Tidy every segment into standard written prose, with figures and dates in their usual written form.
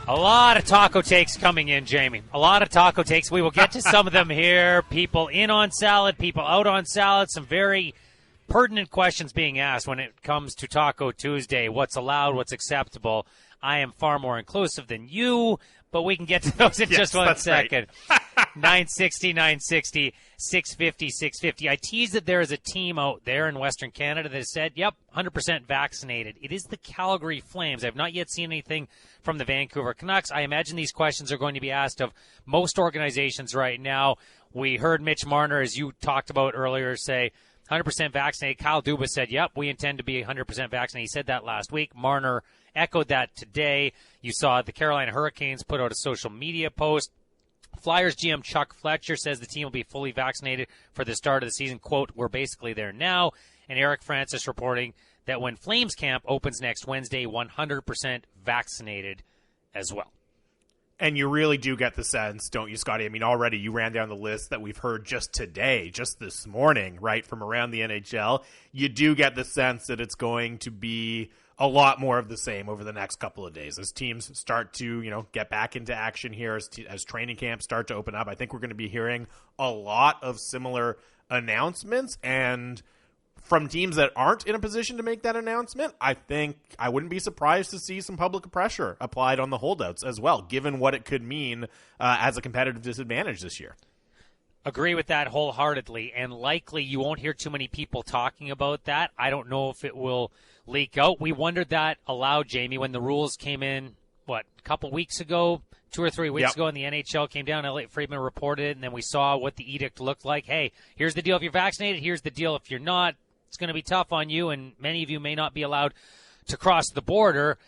A lot of taco takes coming in, Jamie. A lot of taco takes. We will get to some of them here. People in on salad, people out on salad. Some very pertinent questions being asked when it comes to Taco Tuesday. What's allowed, what's acceptable. I am far more inclusive than you, but we can get to those in just one second. Right. 960, 960, 650, 650. I teased that there is a team out there in Western Canada that has said, yep, 100% vaccinated. It is the Calgary Flames. I've not yet seen anything from the Vancouver Canucks. I imagine these questions are going to be asked of most organizations right now. We heard Mitch Marner, as you talked about earlier, say 100% vaccinated. Kyle Dubas said, yep, we intend to be 100% vaccinated. He said that last week. Marner echoed that today. You saw the Carolina Hurricanes put out a social media post. Flyers GM Chuck Fletcher says the team will be fully vaccinated for the start of the season. Quote, we're basically there now. And Eric Francis reporting that when Flames camp opens next Wednesday, 100% vaccinated as well. And you really do get the sense, don't you, Scotty? I mean, already you ran down the list that we've heard just today, just this morning, right, from around the NHL. You do get the sense that it's going to be a lot more of the same over the next couple of days as teams start to, get back into action here, as training camps start to open up. I think we're going to be hearing a lot of similar announcements, and from teams that aren't in a position to make that announcement, I think I wouldn't be surprised to see some public pressure applied on the holdouts as well, given what it could mean as a competitive disadvantage this year. Agree with that wholeheartedly, and likely you won't hear too many people talking about that. I don't know if it will leak out. We wondered that aloud, Jamie, when the rules came in, a couple weeks ago, 2 or 3 weeks ago, and the NHL came down. Elliot Friedman reported it, and then we saw what the edict looked like. Hey, here's the deal if you're vaccinated. Here's the deal if you're not. It's going to be tough on you, and many of you may not be allowed to cross the border.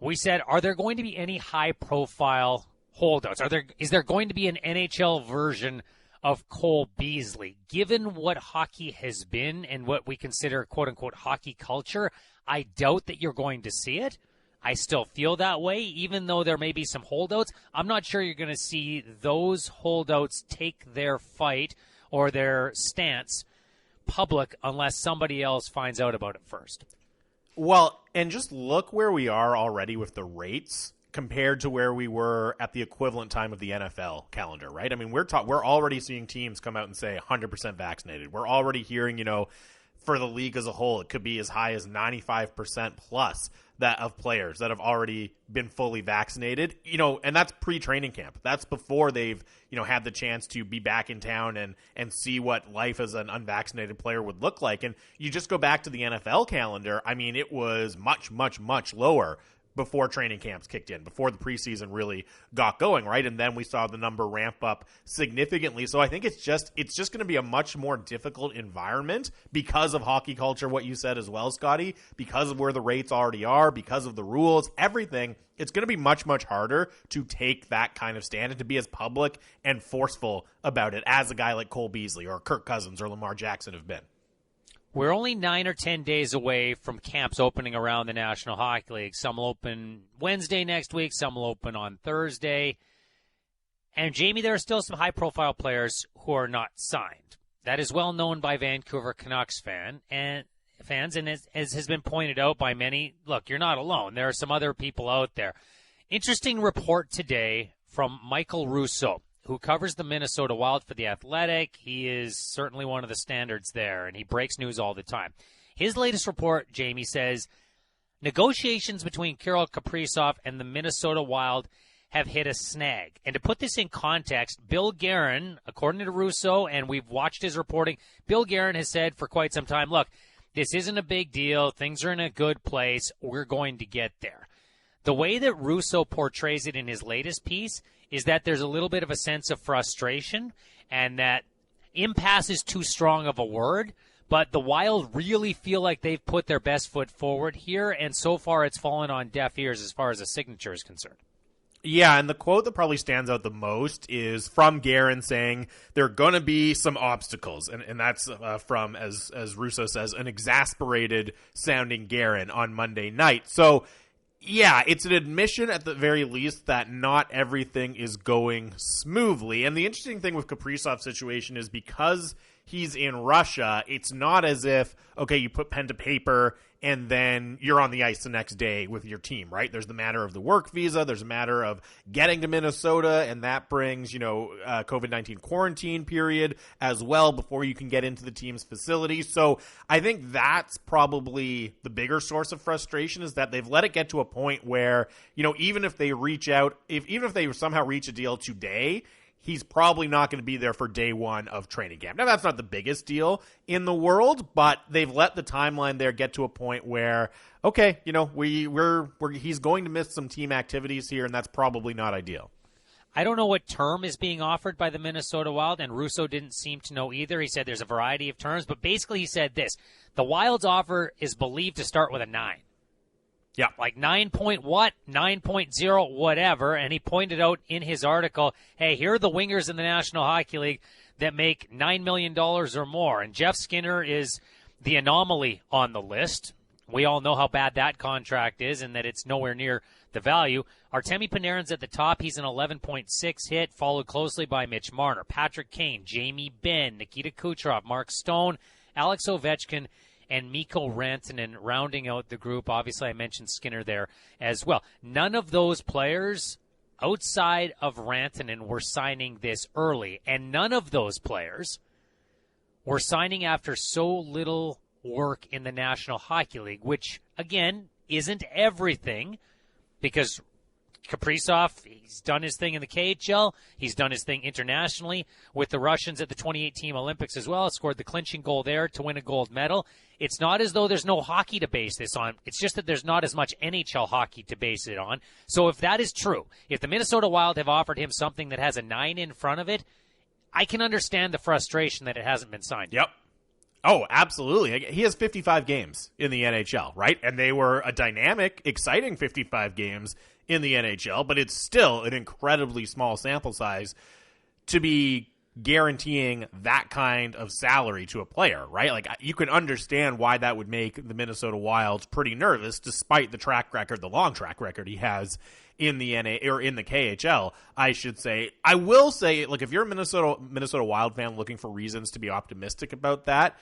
We said, are there going to be any high-profile holdouts? Is there going to be an NHL version of Cole Beasley? Given what hockey has been and what we consider quote-unquote hockey culture, I doubt that you're going to see it. I still feel that way, even though there may be some holdouts. I'm not sure you're going to see those holdouts take their fight or their stance public unless somebody else finds out about it first. Well, and just look where we are already with the rates compared to where we were at the equivalent time of the NFL calendar, right? I mean, we're already seeing teams come out and say 100% vaccinated. We're already hearing, for the league as a whole, it could be as high as 95% plus that of players that have already been fully vaccinated, and that's pre-training camp. That's before they've, had the chance to be back in town and see what life as an unvaccinated player would look like. And you just go back to the NFL calendar. I mean, it was much, much, much lower before training camps kicked in, before the preseason really got going, right? And then we saw the number ramp up significantly. So I think it's just going to be a much more difficult environment because of hockey culture, what you said as well, Scotty, because of where the rates already are, because of the rules, everything. It's going to be much, much harder to take that kind of stand and to be as public and forceful about it as a guy like Cole Beasley or Kirk Cousins or Lamar Jackson have been. We're only 9 or 10 days away from camps opening around the National Hockey League. Some will open Wednesday next week. Some will open on Thursday. And, Jamie, there are still some high-profile players who are not signed. That is well known by Vancouver Canucks fans. And as has been pointed out by many, look, you're not alone. There are some other people out there. Interesting report today from Michael Russo, who covers the Minnesota Wild for The Athletic. He is certainly one of the standards there, and he breaks news all the time. His latest report, Jamie, says negotiations between Kirill Kaprizov and the Minnesota Wild have hit a snag. And to put this in context, Bill Guerin, according to Russo, and we've watched his reporting, Bill Guerin has said for quite some time, look, this isn't a big deal. Things are in a good place. We're going to get there. The way that Russo portrays it in his latest piece is that there's a little bit of a sense of frustration and that impasse is too strong of a word, but the Wild really feel like they've put their best foot forward here, and so far it's fallen on deaf ears as far as a signature is concerned. Yeah, and the quote that probably stands out the most is from Guerin saying there are going to be some obstacles, and that's from, as Russo says, an exasperated-sounding Guerin on Monday night. So, yeah, it's an admission at the very least that not everything is going smoothly. And the interesting thing with Kaprizov's situation is because he's in Russia, it's not as if, okay, you put pen to paper and then you're on the ice the next day with your team, right? There's the matter of the work visa. There's a matter of getting to Minnesota, and that brings, COVID-19 quarantine period as well before you can get into the team's facility. So I think that's probably the bigger source of frustration, is that they've let it get to a point where, even if they even if they somehow reach a deal today, he's probably not going to be there for day one of training camp. Now, that's not the biggest deal in the world, but they've let the timeline there get to a point where, okay, he's going to miss some team activities here, and that's probably not ideal. I don't know what term is being offered by the Minnesota Wild, and Russo didn't seem to know either. He said there's a variety of terms, but basically he said this: the Wild's offer is believed to start with a 9. Yeah. Like 9 point what, 9.0, whatever. And he pointed out in his article, hey, here are the wingers in the National Hockey League that make $9 million or more. And Jeff Skinner is the anomaly on the list. We all know how bad that contract is and that it's nowhere near the value. Artemi Panarin's at the top. He's an 11.6 hit, followed closely by Mitch Marner, Patrick Kane, Jamie Benn, Nikita Kucherov, Mark Stone, Alex Ovechkin, and Mikko Rantanen rounding out the group. Obviously, I mentioned Skinner there as well. None of those players outside of Rantanen were signing this early, and none of those players were signing after so little work in the National Hockey League, which, again, isn't everything, because Kaprizov, he's done his thing in the KHL. He's done his thing internationally with the Russians at the 2018 Olympics as well. Scored the clinching goal there to win a gold medal. It's not as though there's no hockey to base this on. It's just that there's not as much NHL hockey to base it on. So if that is true, if the Minnesota Wild have offered him something that has a 9 in front of it, I can understand the frustration that it hasn't been signed. Yep. Oh, absolutely. He has 55 games in the NHL, right? And they were a dynamic, exciting 55 games in the NHL, but it's still an incredibly small sample size to be guaranteeing that kind of salary to a player, right? Like, you can understand why that would make the Minnesota Wild pretty nervous, despite the track record, the long track record he has in the in the KHL, I should say. I will say, like, if you're a Minnesota Wild fan looking for reasons to be optimistic about that,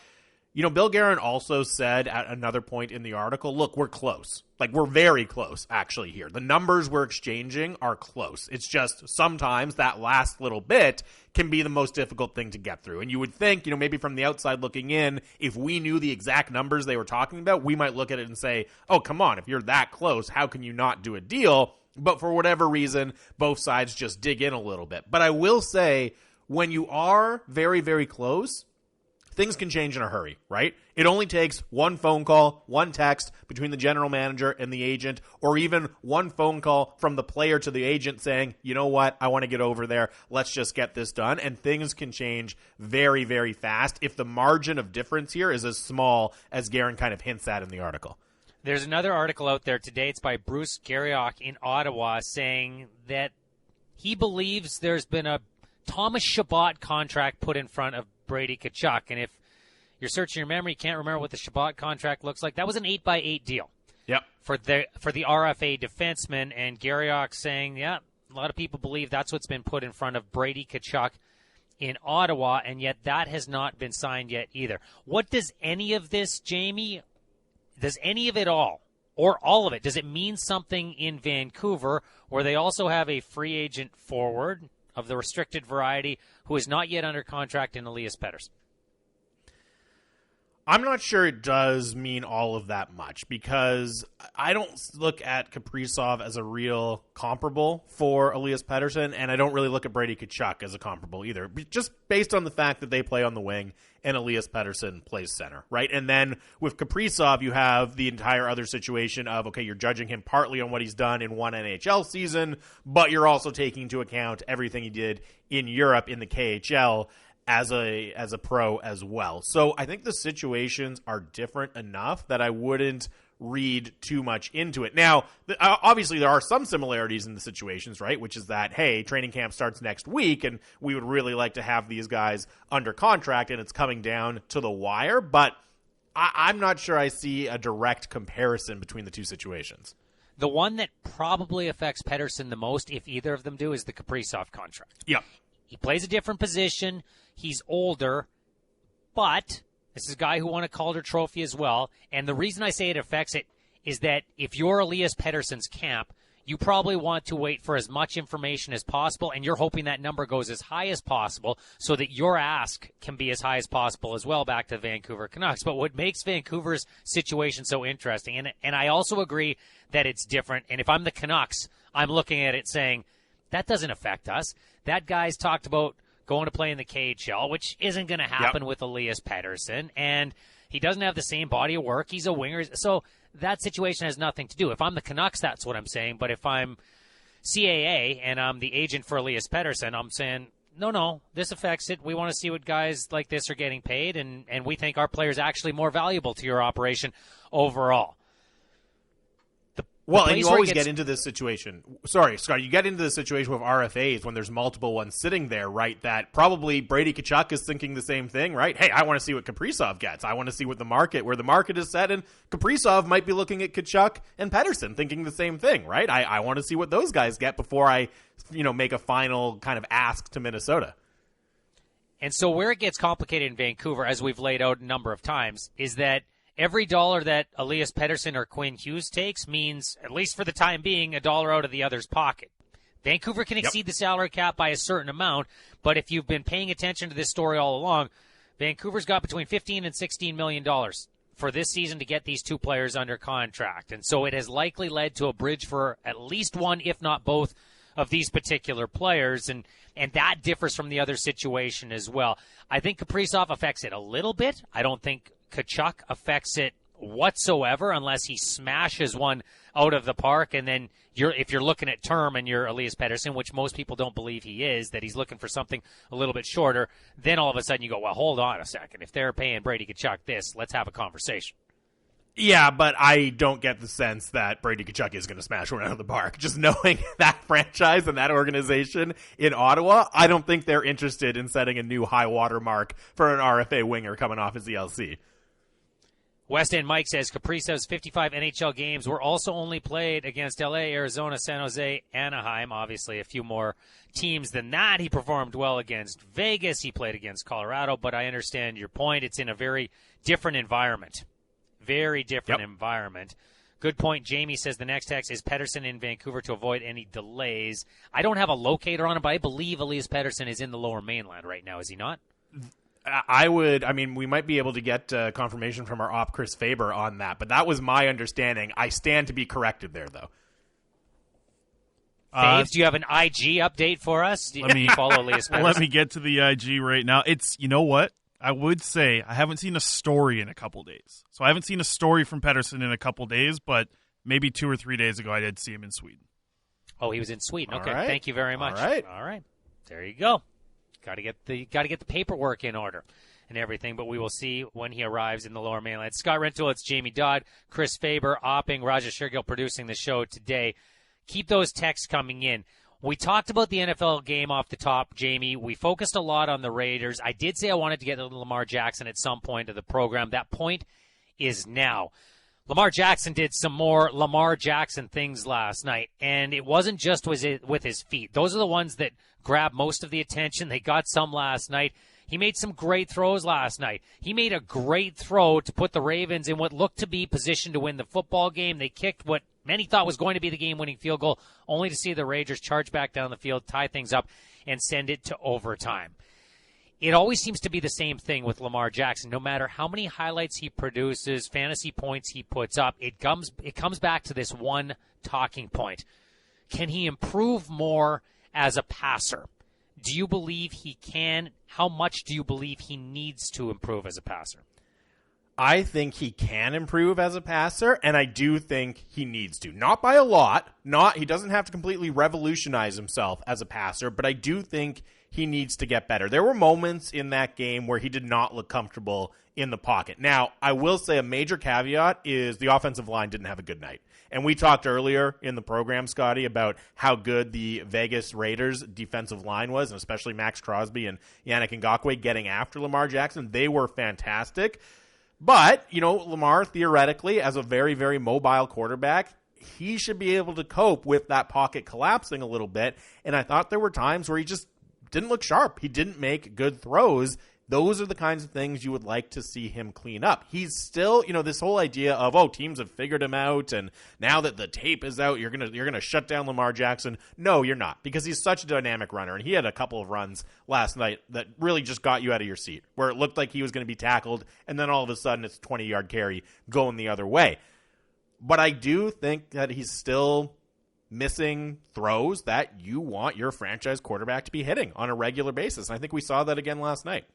Bill Guerin also said at another point in the article, look, we're close. Like, we're very close, actually, here. The numbers we're exchanging are close. It's just sometimes that last little bit can be the most difficult thing to get through. And you would think, maybe from the outside looking in, if we knew the exact numbers they were talking about, we might look at it and say, oh, come on, if you're that close, how can you not do a deal? But for whatever reason, both sides just dig in a little bit. But I will say, when you are very, very close, things can change in a hurry, right? It only takes one phone call, one text between the general manager and the agent, or even one phone call from the player to the agent saying, you know what, I want to get over there. Let's just get this done. And things can change very, very fast if the margin of difference here is as small as Guerin kind of hints at in the article. There's another article out there today. It's by Bruce Garriock in Ottawa, saying that he believes there's been a Thomas Chabot contract put in front of Brady Tkachuk. And if you're searching your memory, you can't remember what the Chabot contract looks like. That was an 8x8 deal. Yep. For the RFA defenseman, and Garriock saying, yeah, a lot of people believe that's what's been put in front of Brady Tkachuk in Ottawa, and yet that has not been signed yet either. What does any of this, Jamie, does any of it all, or all of it, does it mean something in Vancouver, where they also have a free agent forward of the restricted variety who is not yet under contract in Elias Pettersson? I'm not sure it does mean all of that much, because I don't look at Kaprizov as a real comparable for Elias Pettersson, and I don't really look at Brady Tkachuk as a comparable either, just based on the fact that they play on the wing and Elias Pettersson plays center, right? And then with Kaprizov, you have the entire other situation of, okay, you're judging him partly on what he's done in one NHL season, but you're also taking into account everything he did in Europe in the KHL as a pro as well. So I think the situations are different enough that I wouldn't read too much into it. Now, obviously there are some similarities in the situations, right? Which is that, hey, training camp starts next week and we would really like to have these guys under contract and it's coming down to the wire. But I'm not sure I see a direct comparison between the two situations. The one that probably affects Pettersson the most, if either of them do, is the Kaprizov contract. Yeah. He plays a different position. He's older, but This is a guy who won a Calder Trophy as well. And the reason I say it affects it is that if you're Elias Pettersson's camp, you probably want to wait for as much information as possible, and you're hoping that number goes as high as possible so that your ask can be as high as possible as well back to the Vancouver Canucks. But what makes Vancouver's situation so interesting, and I also agree that it's different, and if I'm the Canucks, I'm looking at it saying, that doesn't affect us. That guy's talked about going to play in the KHL, which isn't going to happen with Elias Pettersson, and he doesn't have the same body of work. He's a winger, so that situation has nothing to do. If I'm the Canucks, that's what I'm saying. But if I'm CAA and I'm the agent for Elias Pettersson, I'm saying, no, this affects it. We want to see what guys like this are getting paid, and we think our player's actually more valuable to your operation overall. Well, and you always get into this situation. Sorry, Scott, you get into the situation with RFAs when there's multiple ones sitting there, right? That probably Brady Tkachuk is thinking the same thing, right? Hey, I want to see what Kaprizov gets. I want to see what where the market is set, and Kaprizov might be looking at Tkachuk and Pettersson thinking the same thing, right? I want to see what those guys get before I, make a final kind of ask to Minnesota. And so where it gets complicated in Vancouver, as we've laid out a number of times, is that every dollar that Elias Pettersson or Quinn Hughes takes means, at least for the time being, $1 out of the other's pocket. Vancouver can exceed the salary cap by a certain amount, but if you've been paying attention to this story all along, Vancouver's got between $15 and $16 million for this season to get these two players under contract. And so it has likely led to a bridge for at least one, if not both, of these particular players, and that differs from the other situation as well. I think Kaprizov affects it a little bit. I don't think Tkachuk affects it whatsoever unless he smashes one out of the park, and then if you're looking at term and you're Elias Pettersson, which most people don't believe he is, that he's looking for something a little bit shorter, then all of a sudden you go, well, hold on a second. If they're paying Brady Tkachuk this, let's have a conversation. Yeah, but I don't get the sense that Brady Tkachuk is going to smash one out of the park. Just knowing that franchise and that organization in Ottawa, I don't think they're interested in setting a new high water mark for an RFA winger coming off his ELC. West End Mike says Kaprizov's 55 NHL games were also only played against LA, Arizona, San Jose, Anaheim. Obviously, a few more teams than that. He performed well against Vegas. He played against Colorado, but I understand your point. It's in a very different environment. Very different environment. Good point. Jamie says the next text is Pettersson in Vancouver to avoid any delays. I don't have a locator on him, but I believe Elias Pettersson is in the Lower Mainland right now. Is he not? We might be able to get confirmation from our op, Chris Faber, on that, but that was my understanding. I stand to be corrected there, though. Faves, do you have an IG update for us? Let me follow Elias Pettersson. Let me get to the IG right now. You know what? I would say I haven't seen a story in a couple days. So I haven't seen a story from Pettersson in a couple days, but maybe 2 or 3 days ago I did see him in Sweden. Oh, he was in Sweden. Okay, right. Thank you very much. All right. There you go. Got to get the paperwork in order and everything, but we will see when he arrives in the Lower Mainland. Scott Rentoul, it's Jamie Dodd, Chris Faber, Opping, Rajesh Shergill producing the show today. Keep those texts coming in. We talked about the NFL game off the top, Jamie. We focused a lot on the Raiders. I did say I wanted to get to Lamar Jackson at some point of the program. That point is now. Lamar Jackson did some more Lamar Jackson things last night, and it wasn't just with his feet. Those are the ones that grab most of the attention. They got some last night. He made some great throws last night. He made a great throw to put the Ravens in what looked to be positioned to win the football game. They kicked what many thought was going to be the game-winning field goal, only to see the Raiders charge back down the field, tie things up, and send it to overtime. It always seems to be the same thing with Lamar Jackson. No matter how many highlights he produces, fantasy points he puts up, it comes back to this one talking point. Can he improve more as a passer? Do you believe he can? How much do you believe he needs to improve as a passer? I think he can improve as a passer, and I do think he needs to. Not by a lot. He doesn't have to completely revolutionize himself as a passer, but I do think he needs to get better. There were moments in that game where he did not look comfortable in the pocket. Now, I will say a major caveat is the offensive line didn't have a good night. And we talked earlier in the program, Scotty, about how good the Vegas Raiders defensive line was, and especially Max Crosby and Yannick Ngakoue getting after Lamar Jackson. They were fantastic. But, Lamar, theoretically, as a very, very mobile quarterback, he should be able to cope with that pocket collapsing a little bit. And I thought there were times where he just didn't look sharp. He didn't make good throws Those are the kinds of things you would like to see him clean up. He's still, this whole idea of, oh, teams have figured him out, and now that the tape is out, you're gonna shut down Lamar Jackson. No, you're not, because he's such a dynamic runner, and he had a couple of runs last night that really just got you out of your seat, where it looked like he was going to be tackled, and then all of a sudden it's a 20-yard carry going the other way. But I do think that he's still missing throws that you want your franchise quarterback to be hitting on a regular basis, and I think we saw that again last night.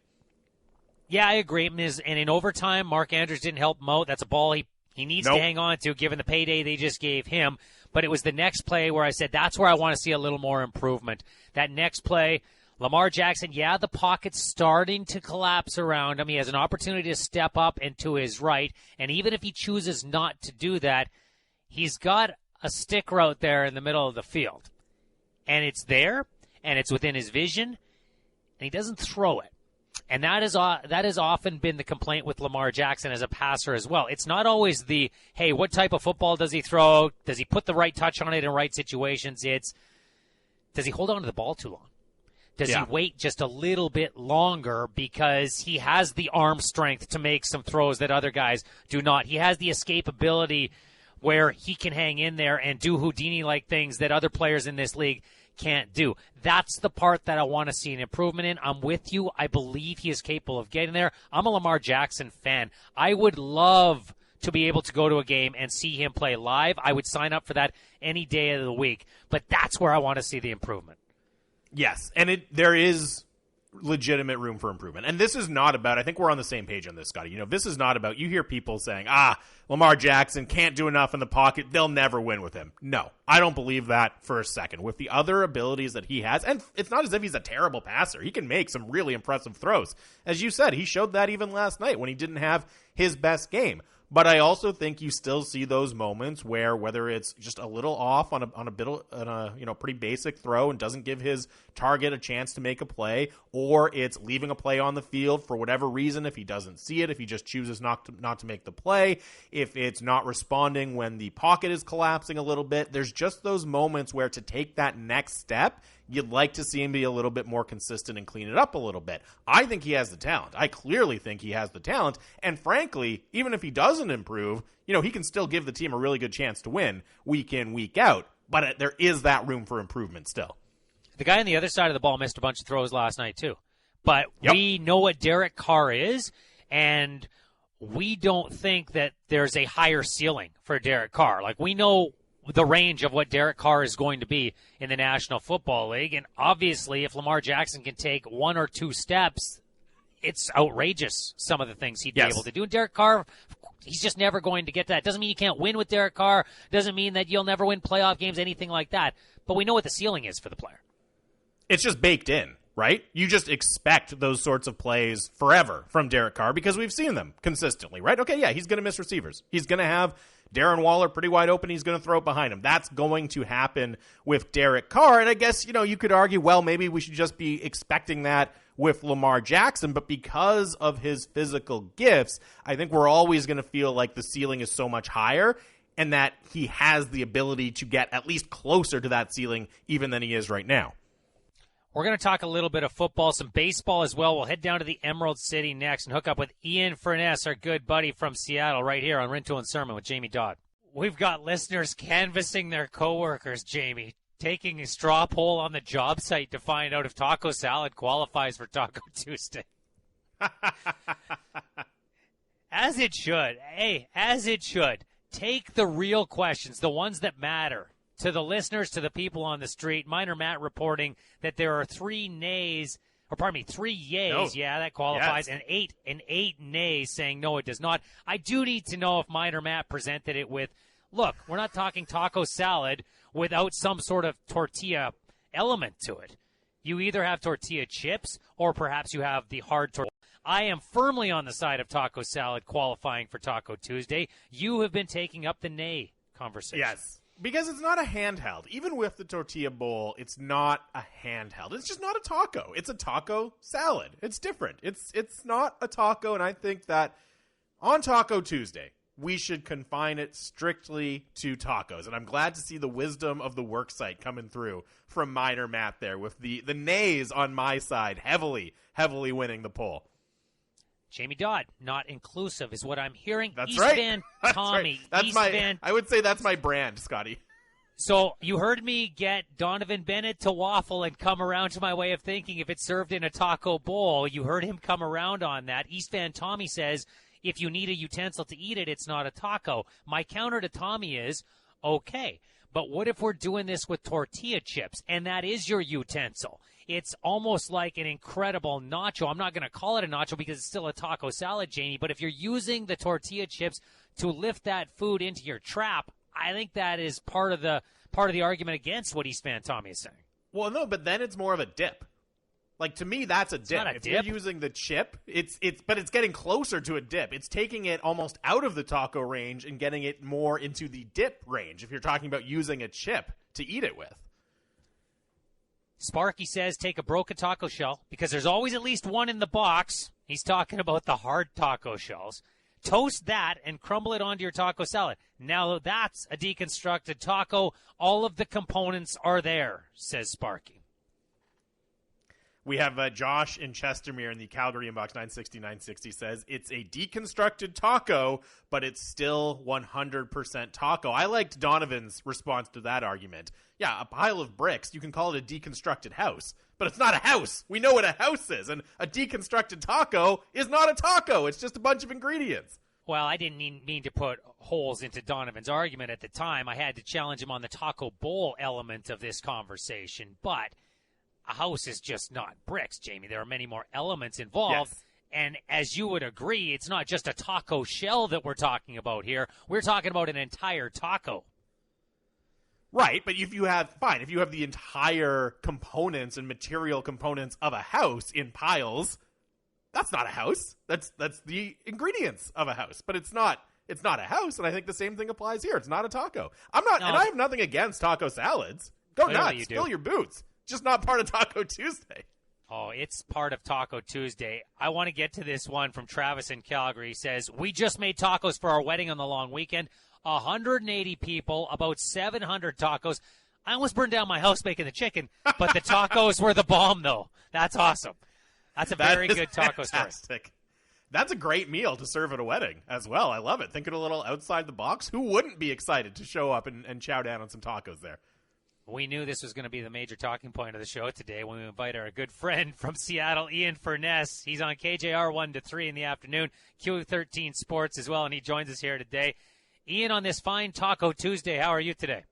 Yeah, I agree. And in overtime, Mark Andrews didn't help him out. That's a ball he needs to hang on to, given the payday they just gave him. But it was the next play where I said, that's where I want to see a little more improvement. That next play, Lamar Jackson, the pocket's starting to collapse around him. He has an opportunity to step up and to his right. And even if he chooses not to do that, he's got a stick route there in the middle of the field. And it's there, and it's within his vision, and he doesn't throw it. And that has often been the complaint with Lamar Jackson as a passer as well. It's not always the, hey, what type of football does he throw? Does he put the right touch on it in right situations? It's, does he hold on to the ball too long? Does he wait just a little bit longer because he has the arm strength to make some throws that other guys do not? He has the escapability where he can hang in there and do Houdini-like things that other players in this league can't do. That's the part that I want to see an improvement in. I'm with you. I believe he is capable of getting there. I'm a Lamar Jackson fan. I would love to be able to go to a game and see him play live. I would sign up for that any day of the week. But that's where I want to see the improvement. Yes, and there is legitimate room for improvement. And this is not about, I think we're on the same page on this, Scotty. This is not about, you hear people saying, Lamar Jackson can't do enough in the pocket, they'll never win with him. No, I don't believe that for a second. With the other abilities that he has, and it's not as if he's a terrible passer. He can make some really impressive throws. As you said, he showed that even last night when he didn't have his best game. But I also think you still see those moments where, whether it's just a little off on a pretty basic throw and doesn't give his target a chance to make a play, or it's leaving a play on the field for whatever reason, if he doesn't see it, if he just chooses not to make the play, if it's not responding when the pocket is collapsing a little bit. There's just those moments where, to take that next step, you'd like to see him be a little bit more consistent and clean it up a little bit. I think he has the talent. I clearly think he has the talent. And frankly, even if he doesn't improve, he can still give the team a really good chance to win week in, week out. But there is that room for improvement still. The guy on the other side of the ball missed a bunch of throws last night too. But we know what Derek Carr is, and we don't think that there's a higher ceiling for Derek Carr. Like, we know the range of what Derek Carr is going to be in the National Football League. And obviously, if Lamar Jackson can take one or two steps, it's outrageous, some of the things he'd be able to do. And Derek Carr, he's just never going to get that. Doesn't mean you can't win with Derek Carr. Doesn't mean that you'll never win playoff games, anything like that. But we know what the ceiling is for the player. It's just baked in, right? You just expect those sorts of plays forever from Derek Carr because we've seen them consistently, right? Okay, yeah, he's going to miss receivers. He's going to have Darren Waller pretty wide open. He's going to throw it behind him. That's going to happen with Derek Carr. And I guess, you could argue, well, maybe we should just be expecting that with Lamar Jackson. But because of his physical gifts, I think we're always going to feel like the ceiling is so much higher, and that he has the ability to get at least closer to that ceiling even than he is right now. We're going to talk a little bit of football, some baseball as well. We'll head down to the Emerald City next and hook up with Ian Furness, our good buddy from Seattle, right here on Rintoul and Sermon with Jamie Dodd. We've got listeners canvassing their coworkers, Jamie, taking a straw poll on the job site to find out if taco salad qualifies for Taco Tuesday. As it should. Hey, as it should. Take the real questions, the ones that matter, to the listeners, to the people on the street. Minor Matt reporting that there are 3 yays, that qualifies, yes, and eight nays saying no, it does not. I do need to know if Minor Matt presented it with, look, we're not talking taco salad without some sort of tortilla element to it. You either have tortilla chips or perhaps you have the hard tortilla. I am firmly on the side of taco salad qualifying for Taco Tuesday. You have been taking up the nay conversation. Yes. Because it's not a handheld. Even with the tortilla bowl, it's not a handheld. It's just not a taco. It's a taco salad. It's different. It's not a taco, and I think that on Taco Tuesday, we should confine it strictly to tacos. And I'm glad to see the wisdom of the worksite coming through from Minor Matt there with the nays on my side heavily winning the poll. Jamie Dodd, not inclusive is what I'm hearing. That's East right. Van That's Tommy. right. That's East my. Van. I would say that's my brand, Scotty. So you heard me get Donovan Bennett to waffle and come around to my way of thinking if it's served in a taco bowl. You heard him come around on that. East Van Tommy says if you need a utensil to eat it, it's not a taco. My counter to Tommy is, okay, but what if we're doing this with tortilla chips and that is your utensil? It's almost like an incredible nacho. I'm not going to call it a nacho because it's still a taco salad, Jamie, but if you're using the tortilla chips to lift that food into your trap, I think that is part of the argument against what East Van Tommy is saying. Well, no, but then it's more of a dip. Like, to me, that's a dip. Not a if dip. you're using the chip, but it's getting closer to a dip. It's taking it almost out of the taco range and getting it more into the dip range if you're talking about using a chip to eat it with. Sparky says take a broken taco shell because there's always at least one in the box. He's talking about the hard taco shells. Toast that and crumble it onto your taco salad. Now that's a deconstructed taco. All of the components are there, says Sparky. We have Josh in Chestermere in the Calgary inbox 960 says it's a deconstructed taco, but it's still 100% taco. I liked Donovan's response to that argument. Yeah, a pile of bricks, you can call it a deconstructed house, but it's not a house. We know what a house is, and a deconstructed taco is not a taco. It's just a bunch of ingredients. Well, I didn't mean to put holes into Donovan's argument at the time. I had to challenge him on the taco bowl element of this conversation, but a house is just not bricks, Jamie. There are many more elements involved. Yes. And as you would agree, it's not just a taco shell that we're talking about here. We're talking about an entire taco. Right, but if you have the entire components and material components of a house in piles, that's not a house. That's the ingredients of a house. But it's not a house, and I think the same thing applies here. It's not a taco. And I have nothing against taco salads. Go nuts. Spill your boots. Just not part of Taco Tuesday. Oh, it's part of Taco Tuesday. I want to get to this one from Travis in Calgary. He says, we just made tacos for our wedding on the long weekend. 180 people, about 700 tacos. I almost burned down my house making the chicken, but the tacos were the bomb, though. That's awesome. That's a very good taco story. That's a great meal to serve at a wedding as well. I love it. Thinking a little outside the box. Who wouldn't be excited to show up and chow down on some tacos there? We knew this was going to be the major talking point of the show today when we invite our good friend from Seattle, Ian Furness. He's on KJR 1 to 3 in the afternoon, Q13 Sports as well, and he joins us here today. Ian, on this fine Taco Tuesday, how are you today?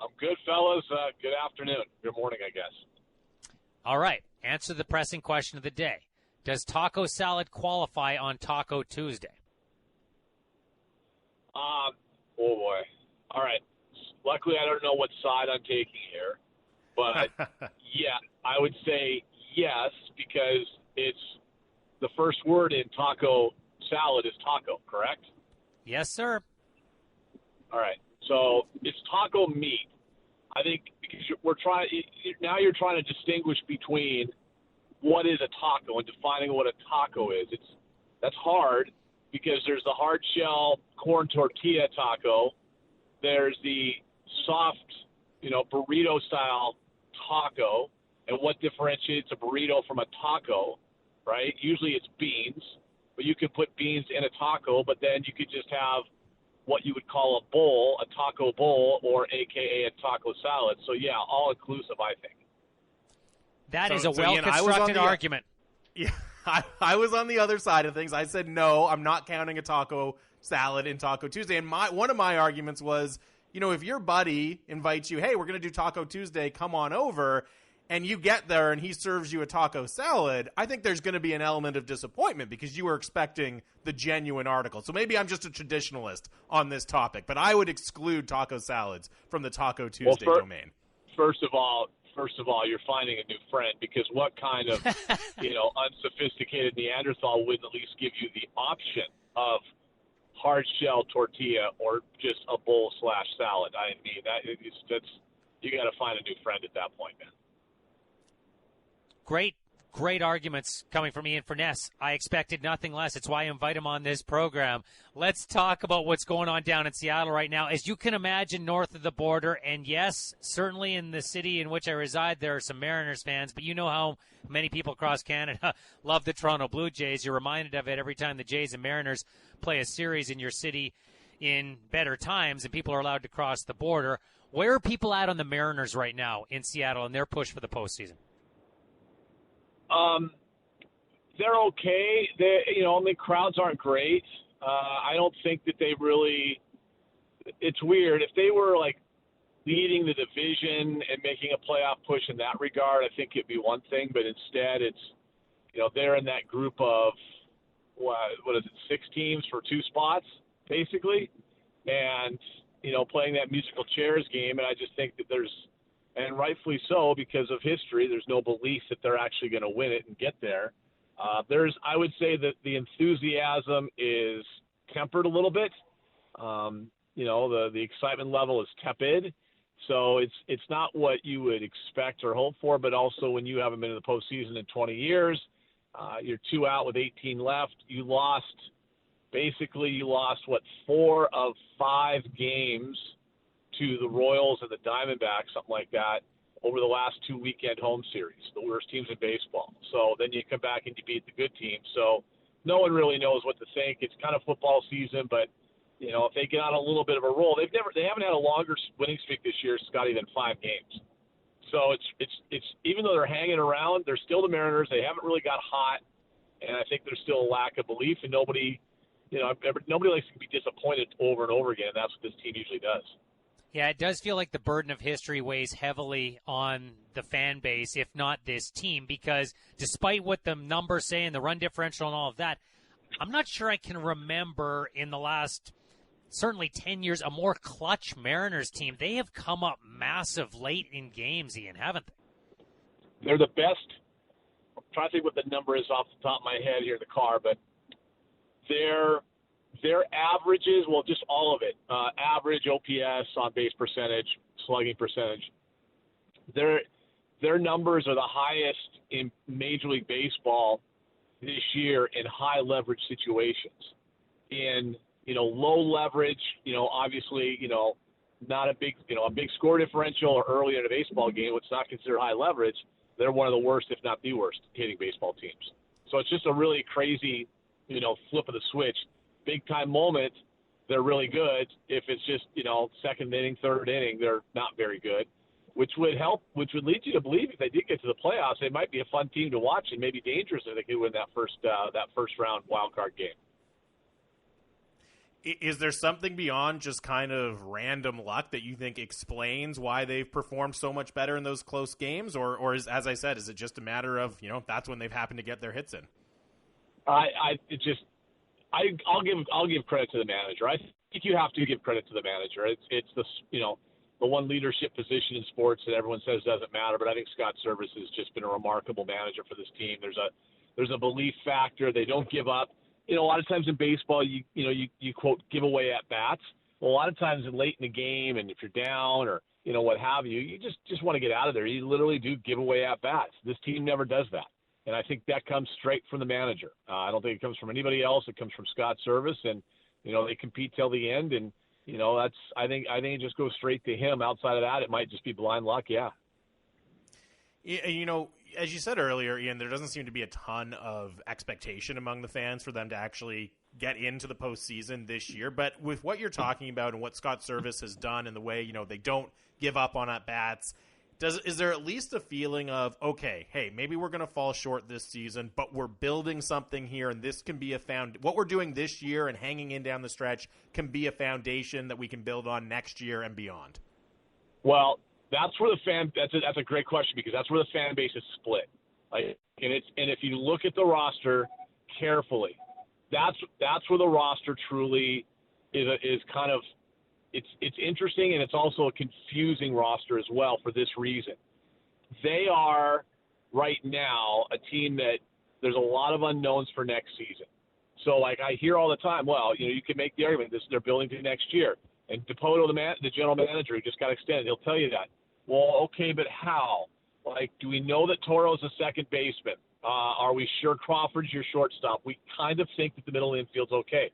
I'm good, fellas. Good afternoon. Good morning, I guess. All right. Answer the pressing question of the day. Does taco salad qualify on Taco Tuesday? Oh, boy. All right. Luckily, I don't know what side I'm taking here. But, yeah, I would say yes because it's the first word in taco salad is taco, correct? Yes, sir. All right. So it's taco meat. I think because you're trying to distinguish between what is a taco and defining what a taco is. That's hard because there's the hard shell corn tortilla taco. There's the soft, burrito style taco, and what differentiates a burrito from a taco, right? Usually it's beans, but you can put beans in a taco, but then you could just have what you would call a bowl, a taco bowl, or AKA a taco salad. So, yeah, all-inclusive, I think. That is a well-constructed argument. Yeah, I was on the other side of things. I said, no, I'm not counting a taco salad in Taco Tuesday. And one of my arguments was, if your buddy invites you, hey, we're going to do Taco Tuesday, come on over, and you get there and he serves you a taco salad, I think there's going to be an element of disappointment because you were expecting the genuine article. So maybe I'm just a traditionalist on this topic, but I would exclude taco salads from the Taco Tuesday domain. First of all, you're finding a new friend because what kind of, unsophisticated Neanderthal would at least give you the option of hard shell tortilla or just a bowl / salad? I mean, you got to find a new friend at that point, man. Great great arguments coming from Ian Furness. I expected nothing less. It's why I invite him on this program. Let's talk about what's going on down in Seattle right now. As you can imagine, north of the border, and yes, certainly in the city in which I reside, there are some Mariners fans, but you know how many people across Canada love the Toronto Blue Jays. You're reminded of it every time the Jays and Mariners play a series in your city in better times and people are allowed to cross the border. Where are people at on the Mariners right now in Seattle and their push for the postseason? They're okay. The crowds aren't great. I don't think that they really – it's weird. If they were, like, leading the division and making a playoff push in that regard, I think it'd be one thing. But instead it's, they're in that group of, what is it, 6 teams for 2 spots, basically. And, playing that musical chairs game. And I just think that there's – and rightfully so, because of history, there's no belief that they're actually going to win it and get there. I would say that the enthusiasm is tempered a little bit. The excitement level is tepid. So it's not what you would expect or hope for, but also when you haven't been in the postseason in 20 years, you're 2 out with 18 left. You lost 4 of 5 games to the Royals and the Diamondbacks, something like that, over the last 2 weekend home series, the worst teams in baseball. So then you come back and you beat the good team. So no one really knows what to think. It's kind of football season, but if they get on a little bit of a roll, they haven't had a longer winning streak this year, Scotty, than 5 games. So it's even though they're hanging around, they're still the Mariners. They haven't really got hot, and I think there's still a lack of belief, and nobody likes to be disappointed over and over again. That's what this team usually does. Yeah, it does feel like the burden of history weighs heavily on the fan base, if not this team, because despite what the numbers say and the run differential and all of that, I'm not sure I can remember in the last certainly 10 years a more clutch Mariners team. They have come up massive late in games, Ian, haven't they? They're the best. I'm trying to think what the number is off the top of my head here in the car, but their averages, well, just all of it, average OPS, on-base percentage, slugging percentage, their numbers are the highest in Major League Baseball this year in high-leverage situations. In, low leverage, obviously, not a big score differential or early in a baseball game, what's not considered high leverage, they're one of the worst, if not the worst, hitting baseball teams. So it's just a really crazy, flip of the switch. Big-time moment, they're really good. If it's just, second inning, third inning, they're not very good, which would lead you to believe if they did get to the playoffs, they might be a fun team to watch and maybe dangerous if they could win that first round wild card game. Is there something beyond just kind of random luck that you think explains why they've performed so much better in those close games? Or is, as I said, is it just a matter of, that's when they've happened to get their hits in? I'll give credit to the manager. I think you have to give credit to the manager. It's the one leadership position in sports that everyone says doesn't matter, but I think Scott Service has just been a remarkable manager for this team. There's a belief factor. They don't give up. A lot of times in baseball, you quote, give away at bats. Well, a lot of times late in the game, and if you're down or, what have you, you just want to get out of there. You literally do give away at bats. This team never does that. And I think that comes straight from the manager. I don't think it comes from anybody else. It comes from Scott Service, and, they compete till the end. And, I think it just goes straight to him. Outside of that, it might just be blind luck. Yeah. As you said earlier, Ian, there doesn't seem to be a ton of expectation among the fans for them to actually get into the postseason this year. But with what you're talking about and what Scott Service has done and the way, they don't give up on at-bats, is there at least a feeling of, okay, hey, maybe we're going to fall short this season, but we're building something here, and this can be what we're doing this year and hanging in down the stretch can be a foundation that we can build on next year and beyond? Well, that's where that's a great question, because that's where the fan base is split. And if you look at the roster carefully, that's where the roster truly is kind of, it's interesting, and it's also a confusing roster as well for this reason. They are right now a team that there's a lot of unknowns for next season. So I hear all the time, well, you can make the argument they're building to next year. And DePoto, the general manager, who just got extended, he'll tell you that. Well, okay, but how? Do we know that Toro's a second baseman? Are we sure Crawford's your shortstop? We kind of think that the middle infield's okay.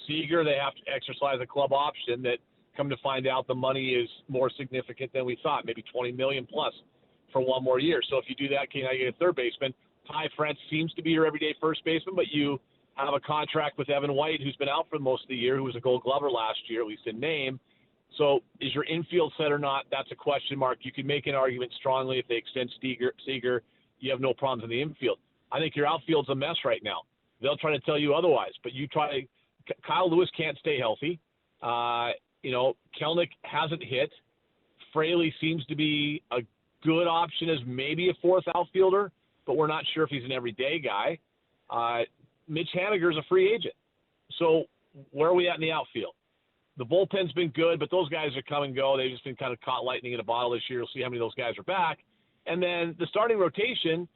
Seager, they have to exercise a club option that, come to find out, the money is more significant than we thought, maybe $20 million plus for one more year. So if you do that, can I get a third baseman? Ty France seems to be your everyday first baseman, but you have a contract with Evan White, who's been out for most of the year, who was a Gold Glover last year, at least in name. So is your infield set or not? That's a question mark. You can make an argument strongly if they extend Seager. You have no problems in the infield. I think your outfield's a mess right now. They'll try to tell you otherwise, but you try. Kyle Lewis can't stay healthy. Kelnick hasn't hit. Fraley seems to be a good option as maybe a fourth outfielder, but we're not sure if he's an everyday guy. Mitch Haniger's a free agent. So where are we at in the outfield? The bullpen's been good, but those guys are come and go. They've just been kind of caught lightning in a bottle this year. We'll see how many of those guys are back. And then the starting rotation,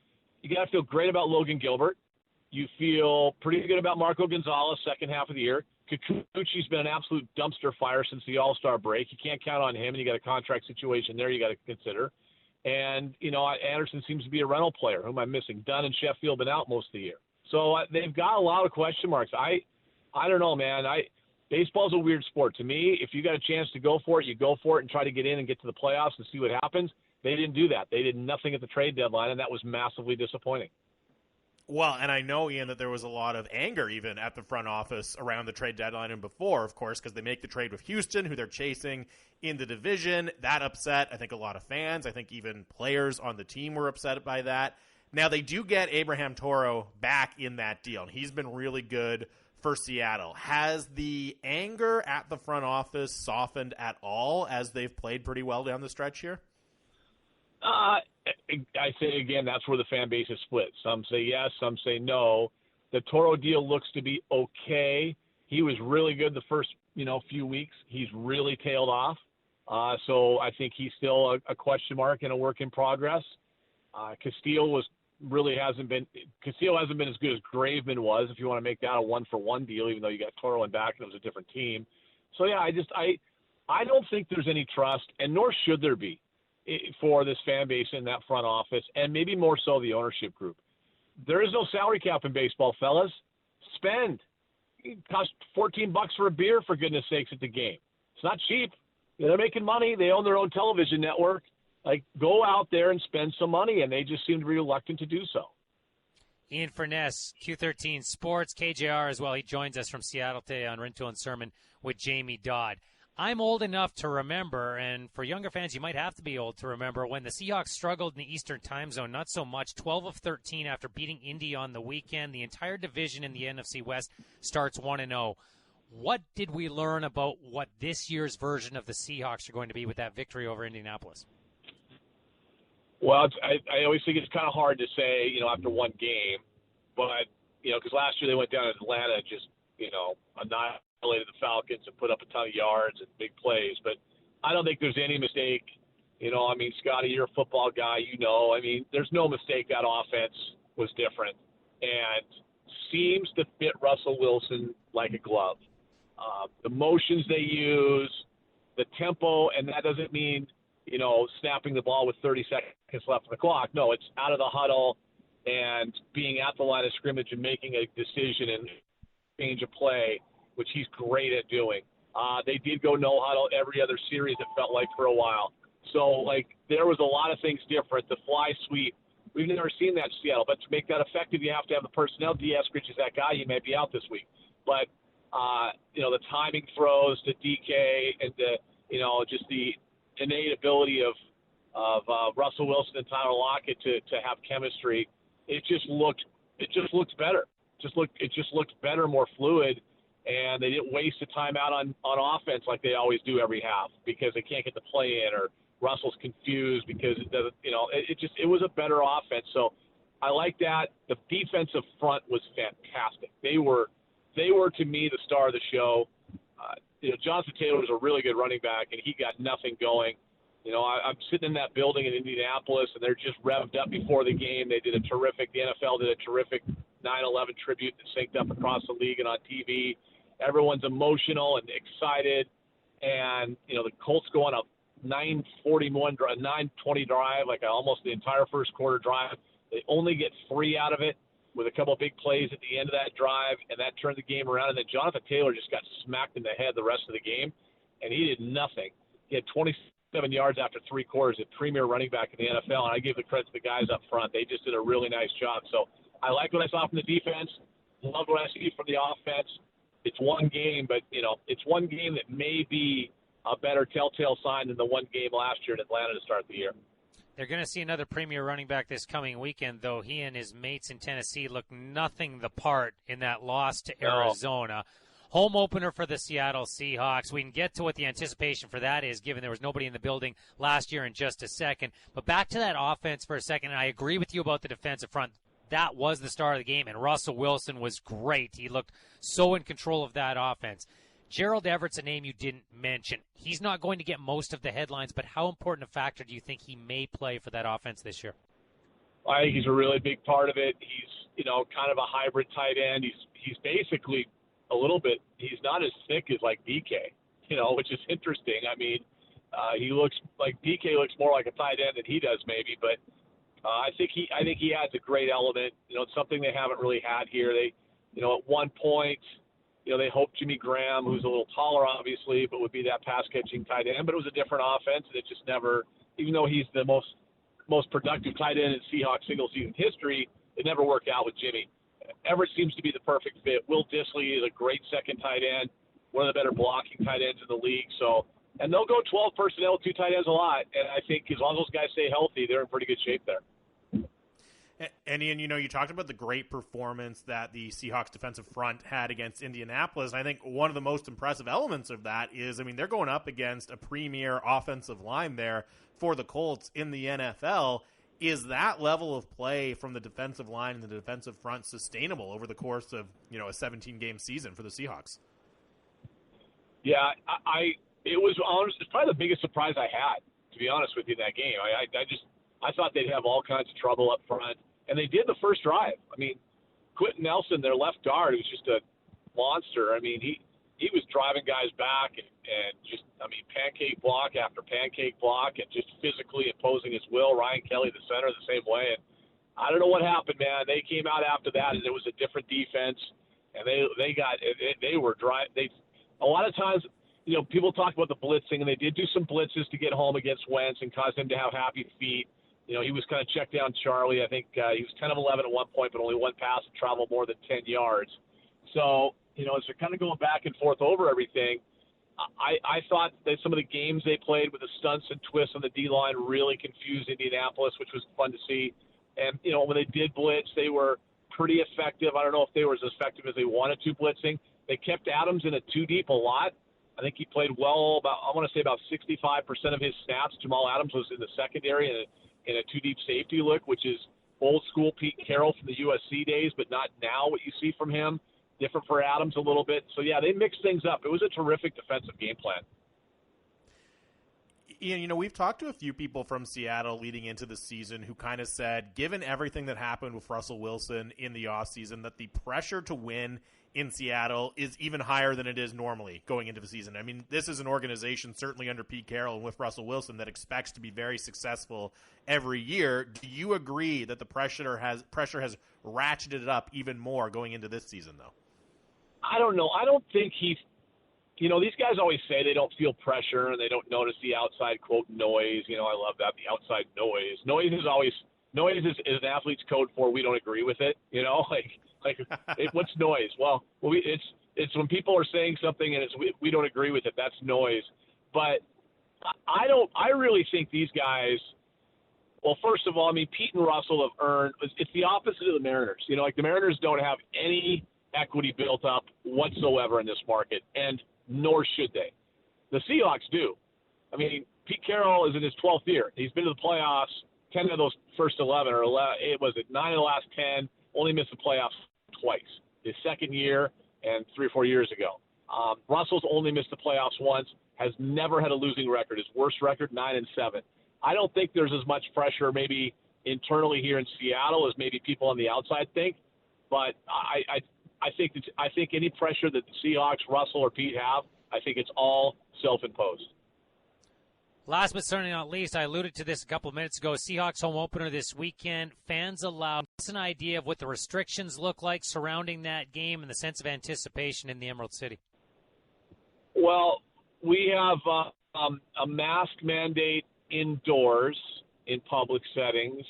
you got to feel great about Logan Gilbert. You feel pretty good about Marco Gonzalez second half of the year. Kikuchi's been an absolute dumpster fire since the All-Star break. You can't count on him, and you got a contract situation there you got to consider. And, Anderson seems to be a rental player. Who am I missing? Dunn and Sheffield been out most of the year. So they've got a lot of question marks. I don't know, man. Baseball's a weird sport. To me, if you got a chance to go for it, you go for it and try to get in and get to the playoffs and see what happens. They didn't do that. They did nothing at the trade deadline, and that was massively disappointing. Well, and I know, Ian, that there was a lot of anger even at the front office around the trade deadline and before, of course, because they make the trade with Houston, who they're chasing in the division. That upset, I think, a lot of fans. I think even players on the team were upset by that. Now, they do get Abraham Toro back in that deal, and he's been really good for Seattle. Has the anger at the front office softened at all as they've played pretty well down the stretch here? I say again, that's where the fan base is split. Some say yes, some say no. The Toro deal looks to be okay. He was really good the first, few weeks. He's really tailed off. So I think he's still a question mark and a work in progress. Castillo hasn't been as good as Graveman was, if you want to make that a 1-for-1 deal, even though you got Toro in back and it was a different team. So yeah, I don't think there's any trust, and nor should there be, for this fan base in that front office, and maybe more so the ownership group. There is no salary cap in baseball, fellas. Spend. It costs $14 for a beer, for goodness sakes, at the game. It's not cheap. They're making money. They own their own television network. Go out there and spend some money, and they just seem to be reluctant to do so. Ian Furness, Q13 Sports, KJR as well. He joins us from Seattle today on Rintoul and Sermon with Jamie Dodd. I'm old enough to remember, and for younger fans, you might have to be old to remember, when the Seahawks struggled in the Eastern time zone, not so much, 12 of 13 after beating Indy on the weekend. The entire division in the NFC West starts 1-0. What did we learn about what this year's version of the Seahawks are going to be with that victory over Indianapolis? Well, I always think it's kind of hard to say, after one game, but, because last year they went down to Atlanta and just, annihilated the Falcons and put up a ton of yards and big plays. But I don't think there's any mistake. Scotty, you're a football guy, there's no mistake that offense was different and seems to fit Russell Wilson like a glove. The motions they use, the tempo, and that doesn't mean, snapping the ball with 30 seconds left on the clock. No, it's out of the huddle and being at the line of scrimmage and making a decision and change a play, which he's great at doing. They did go no huddle every other series, it felt like, for a while. So, there was a lot of things different. The fly sweep, we've never seen that in Seattle. But to make that effective, you have to have the personnel. D. Eskridge is that guy. He may be out this week. But, the timing throws to DK and just the innate ability of Russell Wilson and Tyler Lockett to have chemistry, it just looked better. It just looked better, more fluid, and they didn't waste a timeout on offense like they always do every half because they can't get the play in, or Russell's confused because it doesn't. It was a better offense. So I like that. The defensive front was fantastic. They were to me the star of the show. Jonathan Taylor was a really good running back, and he got nothing going. I'm sitting in that building in Indianapolis, and they're just revved up before the game. The NFL did a terrific 9/11 tribute that synced up across the league and on TV. Everyone's emotional and excited, and, the Colts go on a 9:20 drive, almost the entire first quarter drive. They only get 3 out of it with a couple of big plays at the end of that drive, and that turned the game around. And then Jonathan Taylor just got smacked in the head the rest of the game, and he did nothing. He had 27 yards after 3 quarters, a premier running back in the NFL, and I give the credit to the guys up front. They just did a really nice job. So I like what I saw from the defense, loved what I see from the offense. It's one game, but, it's one game that may be a better telltale sign than the one game last year in Atlanta to start the year. They're going to see another premier running back this coming weekend, though he and his mates in Tennessee look nothing the part in that loss to Arizona. Home opener for the Seattle Seahawks. We can get to what the anticipation for that is, given there was nobody in the building last year in just a second. But back to that offense for a second, and I agree with you about the defensive front. That was the start of the game, and Russell Wilson was great. He looked so in control of that offense. Gerald Everett's a name you didn't mention. He's not going to get most of the headlines, but how important a factor do you think he may play for that offense this year? I think he's a really big part of it. He's, kind of a hybrid tight end. He's basically a little bit – he's not as thick as like DK, which is interesting. I mean, he looks like DK looks more like a tight end than he does maybe, but I think he adds a great element. It's something they haven't really had here. They, at one point – they hoped Jimmy Graham, who's a little taller, obviously, but would be that pass-catching tight end. But it was a different offense, and it just never – even though he's the most productive tight end in Seahawks single-season history, it never worked out with Jimmy. Everett seems to be the perfect fit. Will Dissly is a great second tight end, one of the better blocking tight ends in the league. So, and they'll go 12 personnel, 2 tight ends a lot. And I think as long as those guys stay healthy, they're in pretty good shape there. And Ian, you talked about the great performance that the Seahawks defensive front had against Indianapolis. I think one of the most impressive elements of that is, they're going up against a premier offensive line there for the Colts in the NFL. Is that level of play from the defensive line and the defensive front sustainable over the course of, a 17-game season for the Seahawks? Yeah, it's probably the biggest surprise I had, to be honest with you, in that game. I thought they'd have all kinds of trouble up front. And they did the first drive. Quentin Nelson, their left guard, who's just a monster. He was driving guys back and just, pancake block after pancake block and just physically imposing his will. Ryan Kelly, the center, the same way. And I don't know what happened, man. They came out after that, and it was a different defense. And they were dry. A lot of times, people talk about the blitzing, and they did do some blitzes to get home against Wentz and cause him to have happy feet. He was kind of checked down Charlie. I think he was 10 of 11 at one point, but only one pass and traveled more than 10 yards. So, as they're kind of going back and forth over everything, I thought that some of the games they played with the stunts and twists on the D-line really confused Indianapolis, which was fun to see. And, when they did blitz, they were pretty effective. I don't know if they were as effective as they wanted to blitzing. They kept Adams in a 2-deep a lot. I think he played well about 65% of his snaps. Jamal Adams was in the secondary and in a 2-deep safety look, which is old school Pete Carroll from the USC days, but not now what you see from him. Different for Adams a little bit. So, yeah, they mixed things up. It was a terrific defensive game plan. Ian, we've talked to a few people from Seattle leading into the season who kind of said, given everything that happened with Russell Wilson in the offseason, that the pressure to win in Seattle is even higher than it is normally going into the season. This is an organization, certainly under Pete Carroll and with Russell Wilson, that expects to be very successful every year. Do you agree that the pressure has ratcheted up even more going into this season, though? I don't know. I don't think these guys always say they don't feel pressure and they don't notice the outside, quote, noise. I love that, the outside noise. Noise is an athlete's code for we don't agree with it, what's noise? Well, it's when people are saying something and we don't agree with it. That's noise. But I really think these guys, well, first of all, Pete and Russell have earned, it's the opposite of the Mariners. The Mariners don't have any equity built up whatsoever in this market, and nor should they. The Seahawks do. Pete Carroll is in his 12th year. He's been to the playoffs 10 of those first 11, or 11, 9 of the last 10, only missed the playoffs twice. His second year and 3 or 4 years ago. Russell's only missed the playoffs once, has never had a losing record. His worst record, 9-7. I don't think there's as much pressure maybe internally here in Seattle as maybe people on the outside think, but I think any pressure that the Seahawks, Russell, or Pete have, I think it's all self-imposed. Last but certainly not least, I alluded to this a couple of minutes ago, Seahawks home opener this weekend. Fans allowed. Give us an idea of what the restrictions look like surrounding that game and the sense of anticipation in the Emerald City. Well, we have a mask mandate indoors in public settings,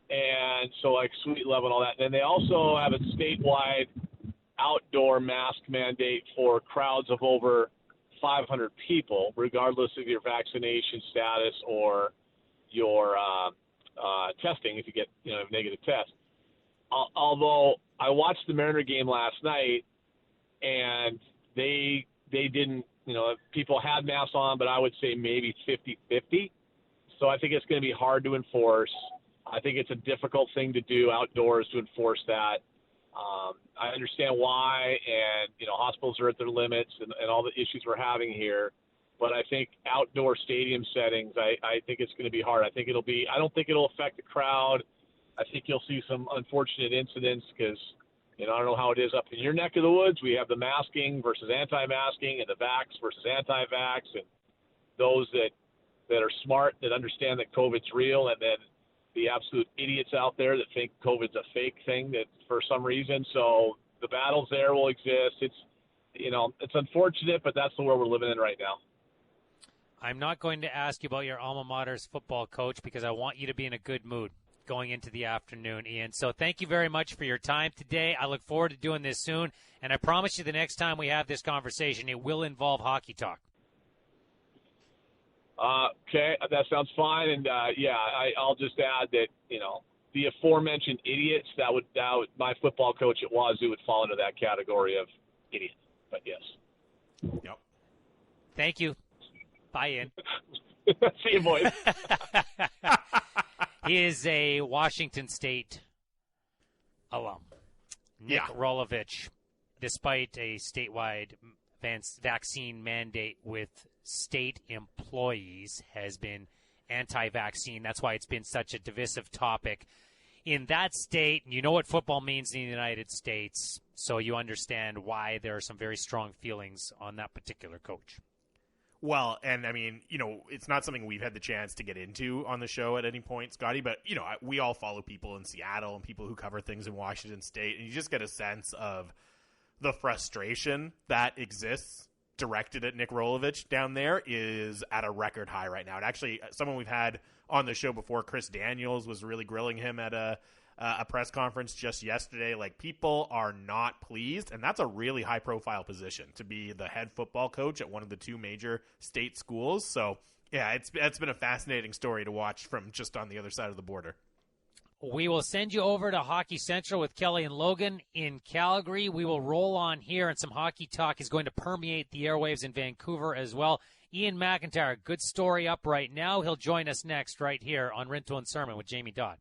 and so like Suite 11 and all that. And they also have a statewide outdoor mask mandate for crowds of over 500 people, regardless of your vaccination status or your testing, if you get a negative test. Although I watched the Mariner game last night, and they didn't, people had masks on, but I would say maybe 50-50. So I think it's going to be hard to enforce. I think it's a difficult thing to do outdoors to enforce that. I understand why, and hospitals are at their limits and all the issues we're having here. But I think outdoor stadium settings, I think it's going to be hard. I don't think it'll affect the crowd. I think you'll see some unfortunate incidents because, I don't know how it is up in your neck of the woods. We have the masking versus anti-masking and the vax versus anti-vax, and those that are smart, that understand that COVID's real, and then the absolute idiots out there that think COVID's a fake thing that for some reason. So the battles there will exist. It's unfortunate, but that's the world we're living in right now. I'm not going to ask you about your alma mater's football coach because I want you to be in a good mood going into the afternoon, Ian. So thank you very much for your time today. I look forward to doing this soon, and I promise you the next time we have this conversation, it will involve hockey talk. Okay, that sounds fine. And, I'll just add that, the aforementioned idiots, that would my football coach at Wazoo would fall into that category of idiot. But yes. Yep. Thank you. Bye, Ian. See you, boys. He is a Washington State alum. Nick Rolovich, despite a statewide vaccine mandate with state employees, has been anti-vaccine. That's why it's been such a divisive topic in that state. You know what football means in the United States, so you understand why there are some very strong feelings on that particular coach. Well, and I mean, it's not something we've had the chance to get into on the show at any point, Scotty, but, we all follow people in Seattle and people who cover things in Washington State, and you just get a sense of the frustration that exists directed at Nick Rolovich down there is at a record high right now. And actually, someone we've had on the show before, Chris Daniels, was really grilling him at a press conference just yesterday. Like, people are not pleased, and that's a really high-profile position to be the head football coach at one of the two major state schools. So, yeah, it's been a fascinating story to watch from just on the other side of the border. We will send you over to Hockey Central with Kelly and Logan in Calgary. We will roll on here, and some hockey talk is going to permeate the airwaves in Vancouver as well. Ian McIntyre, good story up right now. He'll join us next right here on Rintoul and Sermon with Jamie Dodd.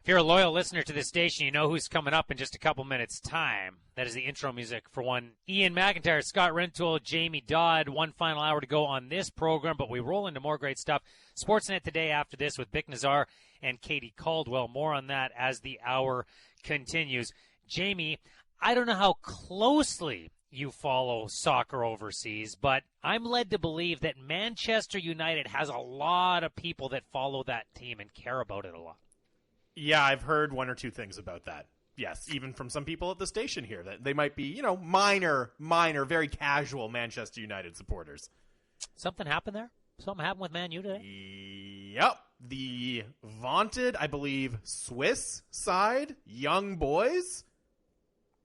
If you're a loyal listener to this station, you know who's coming up in just a couple minutes' time. That is the intro music for one. Ian McIntyre, Scott Rintoul, Jamie Dodd. One final hour to go on this program, but we roll into more great stuff. Sportsnet today after this with Bick Nazar and Katie Caldwell. More on that as the hour continues. Jamie, I don't know how closely you follow soccer overseas, but I'm led to believe that Manchester United has a lot of people that follow that team and care about it a lot. Yeah, I've heard one or two things about that. Yes, even from some people at the station here, that they might be, minor, very casual Manchester United supporters. Something happened there? Something happened with Man U today? Yep. The vaunted, I believe, Swiss side, Young Boys,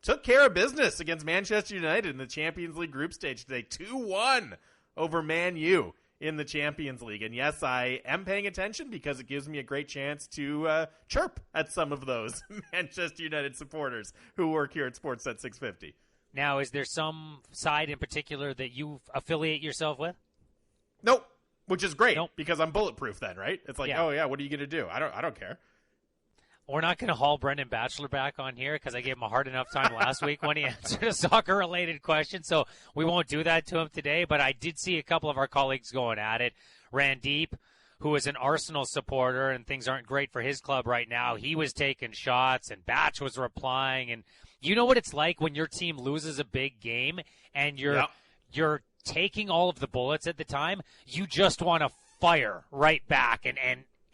took care of business against Manchester United in the Champions League group stage today. 2-1 over Man U in the Champions League. And yes, I am paying attention because it gives me a great chance to chirp at some of those Manchester United supporters who work here at Sportsnet 650. Now, is there some side in particular that you affiliate yourself with? Nope. Which is great, Nope. because I'm bulletproof then, right? It's like, oh yeah, what are you going to do? I don't care. We're not going to haul Brendan Batchelor back on here because I gave him a hard enough time last week when he answered a soccer-related question, so we won't do that to him today. But I did see a couple of our colleagues going at it. Randeep, who is an Arsenal supporter, and things aren't great for his club right now, he was taking shots, and Batch was replying. And you know what it's like when your team loses a big game and you're taking all of the bullets at the time? You just want to fire right back and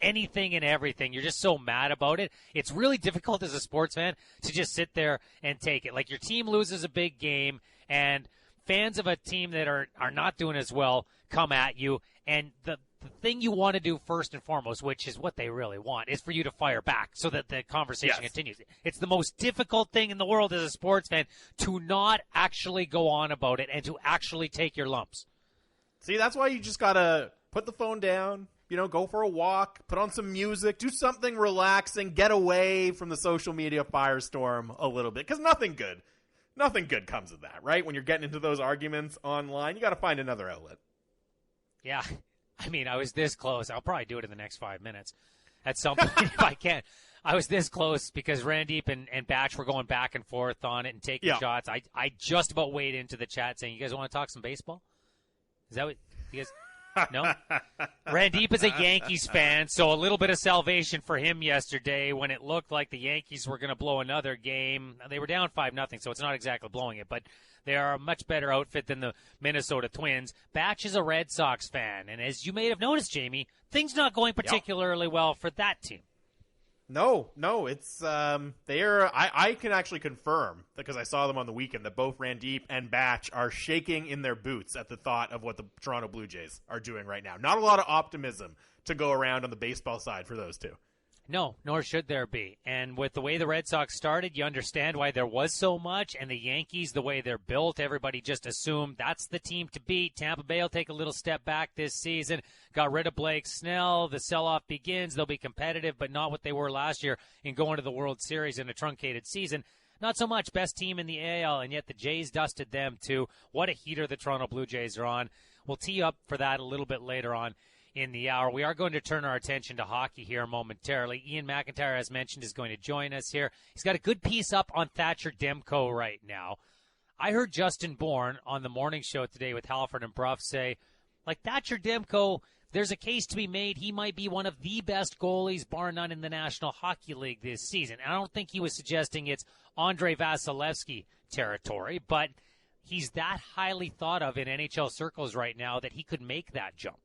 anything and everything. You're just so mad about it. It's really difficult as a sports fan to just sit there and take it. Like, your team loses a big game, and fans of a team that are not doing as well come at you, and the thing you want to do first and foremost, which is what they really want, is for you to fire back so that the conversation continues. It's the most difficult thing in the world as a sports fan to not actually go on about it and to actually take your lumps. See, that's why you just got to put the phone down, go for a walk, put on some music, do something relaxing, get away from the social media firestorm a little bit, because nothing good comes of that, right? When you're getting into those arguments online, you got to find another outlet. Yeah. I mean, I was this close. I'll probably do it in the next 5 minutes at some point if I can. I was this close because Randeep and Batch were going back and forth on it and taking shots. I just about weighed into the chat saying, you guys want to talk some baseball? Is that what you guys – no? Randeep is a Yankees fan, so a little bit of salvation for him yesterday when it looked like the Yankees were going to blow another game. They were down 5-0, so it's not exactly blowing it, but they are a much better outfit than the Minnesota Twins. Batch is a Red Sox fan, and as you may have noticed, Jamie, things not going particularly well for that team. No, it's I can actually confirm, because I saw them on the weekend, that both Randeep and Batch are shaking in their boots at the thought of what the Toronto Blue Jays are doing right now. Not a lot of optimism to go around on the baseball side for those two. No, nor should there be. And with the way the Red Sox started, you understand why there was so much. And the Yankees, the way they're built, everybody just assumed that's the team to beat. Tampa Bay will take a little step back this season. Got rid of Blake Snell. The sell-off begins. They'll be competitive, but not what they were last year in going to the World Series in a truncated season. Not so much. Best team in the AL, and yet the Jays dusted them too. What a heater the Toronto Blue Jays are on. We'll tee up for that a little bit later on in the hour. We are going to turn our attention to hockey here momentarily. Ian McIntyre, as mentioned, is going to join us here. He's got a good piece up on Thatcher Demko right now. I heard Justin Bourne on the morning show today with Halford and Bruff say, like, Thatcher Demko, there's a case to be made. He might be one of the best goalies, bar none, in the National Hockey League this season. And I don't think he was suggesting it's Andrei Vasilevsky territory, but he's that highly thought of in NHL circles right now that he could make that jump.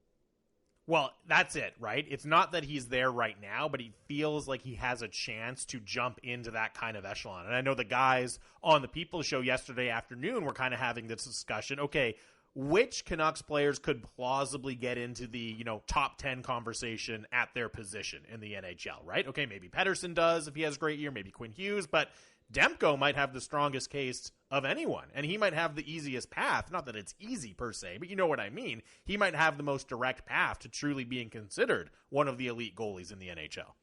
Well, that's it, right? It's not that he's there right now, but he feels like he has a chance to jump into that kind of echelon. And I know the guys on the People Show yesterday afternoon were kind of having this discussion. Okay, which Canucks players could plausibly get into the, top 10 conversation at their position in the NHL, right? Okay, maybe Pettersson does if he has a great year, maybe Quinn Hughes, but Demko might have the strongest case of anyone, and he might have the easiest path. Not that it's easy per se, but you know what I mean. He might have the most direct path to truly being considered one of the elite goalies in the NHL.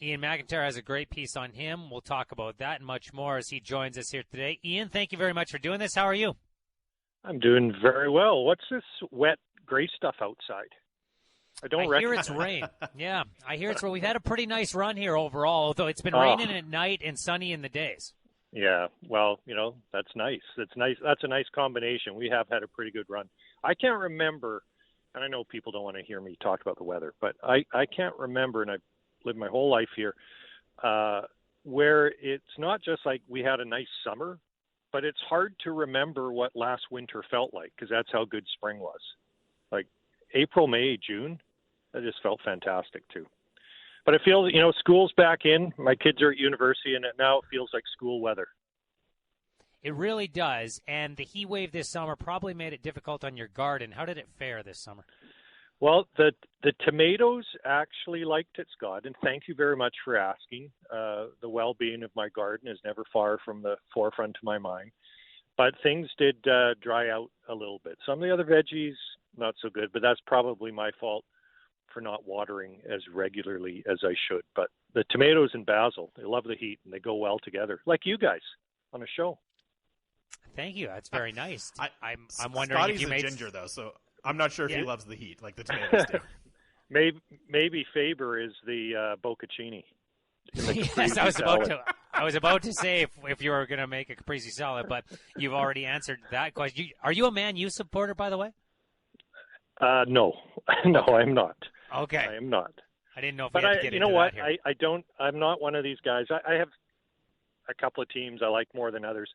Ian McIntyre has a great piece on him. We'll talk about that and much more as he joins us here today. Ian, thank you very much for doing this. How are you? I'm doing very well. What's this wet gray stuff outside? I hear it's rain. Yeah, I hear it's rain. We've had a pretty nice run here overall, although it's been raining at night and sunny in the days. Yeah, well, that's nice. It's nice. That's a nice combination. We have had a pretty good run. I can't remember, and I know people don't want to hear me talk about the weather, but I can't remember, and I've lived my whole life here, where it's not just like we had a nice summer, but it's hard to remember what last winter felt like, because that's how good spring was. Like April, May, June, that just felt fantastic too. But it feels, school's back in. My kids are at university, and now it feels like school weather. It really does. And the heat wave this summer probably made it difficult on your garden. How did it fare this summer? Well, the tomatoes actually liked it, Scott, and thank you very much for asking. The well-being of my garden is never far from the forefront of my mind. But things did dry out a little bit. Some of the other veggies, not so good, but that's probably my fault for not watering as regularly as I should. But the tomatoes and basil, they love the heat, and they go well together, like you guys on a show. Thank you. That's very nice. I'm wondering Scotty's if you a made ginger, though, so I'm not sure if he loves the heat like the tomatoes do. Maybe Faber is the bocconcini. Yes, I was about to say if you were going to make a caprese salad, but you've already answered that question. Are you a Man U supporter, by the way? No, I'm not. Okay, I am not. I didn't know if but we had to get you into know what? that here. I don't. I'm not one of these guys. I have a couple of teams I like more than others,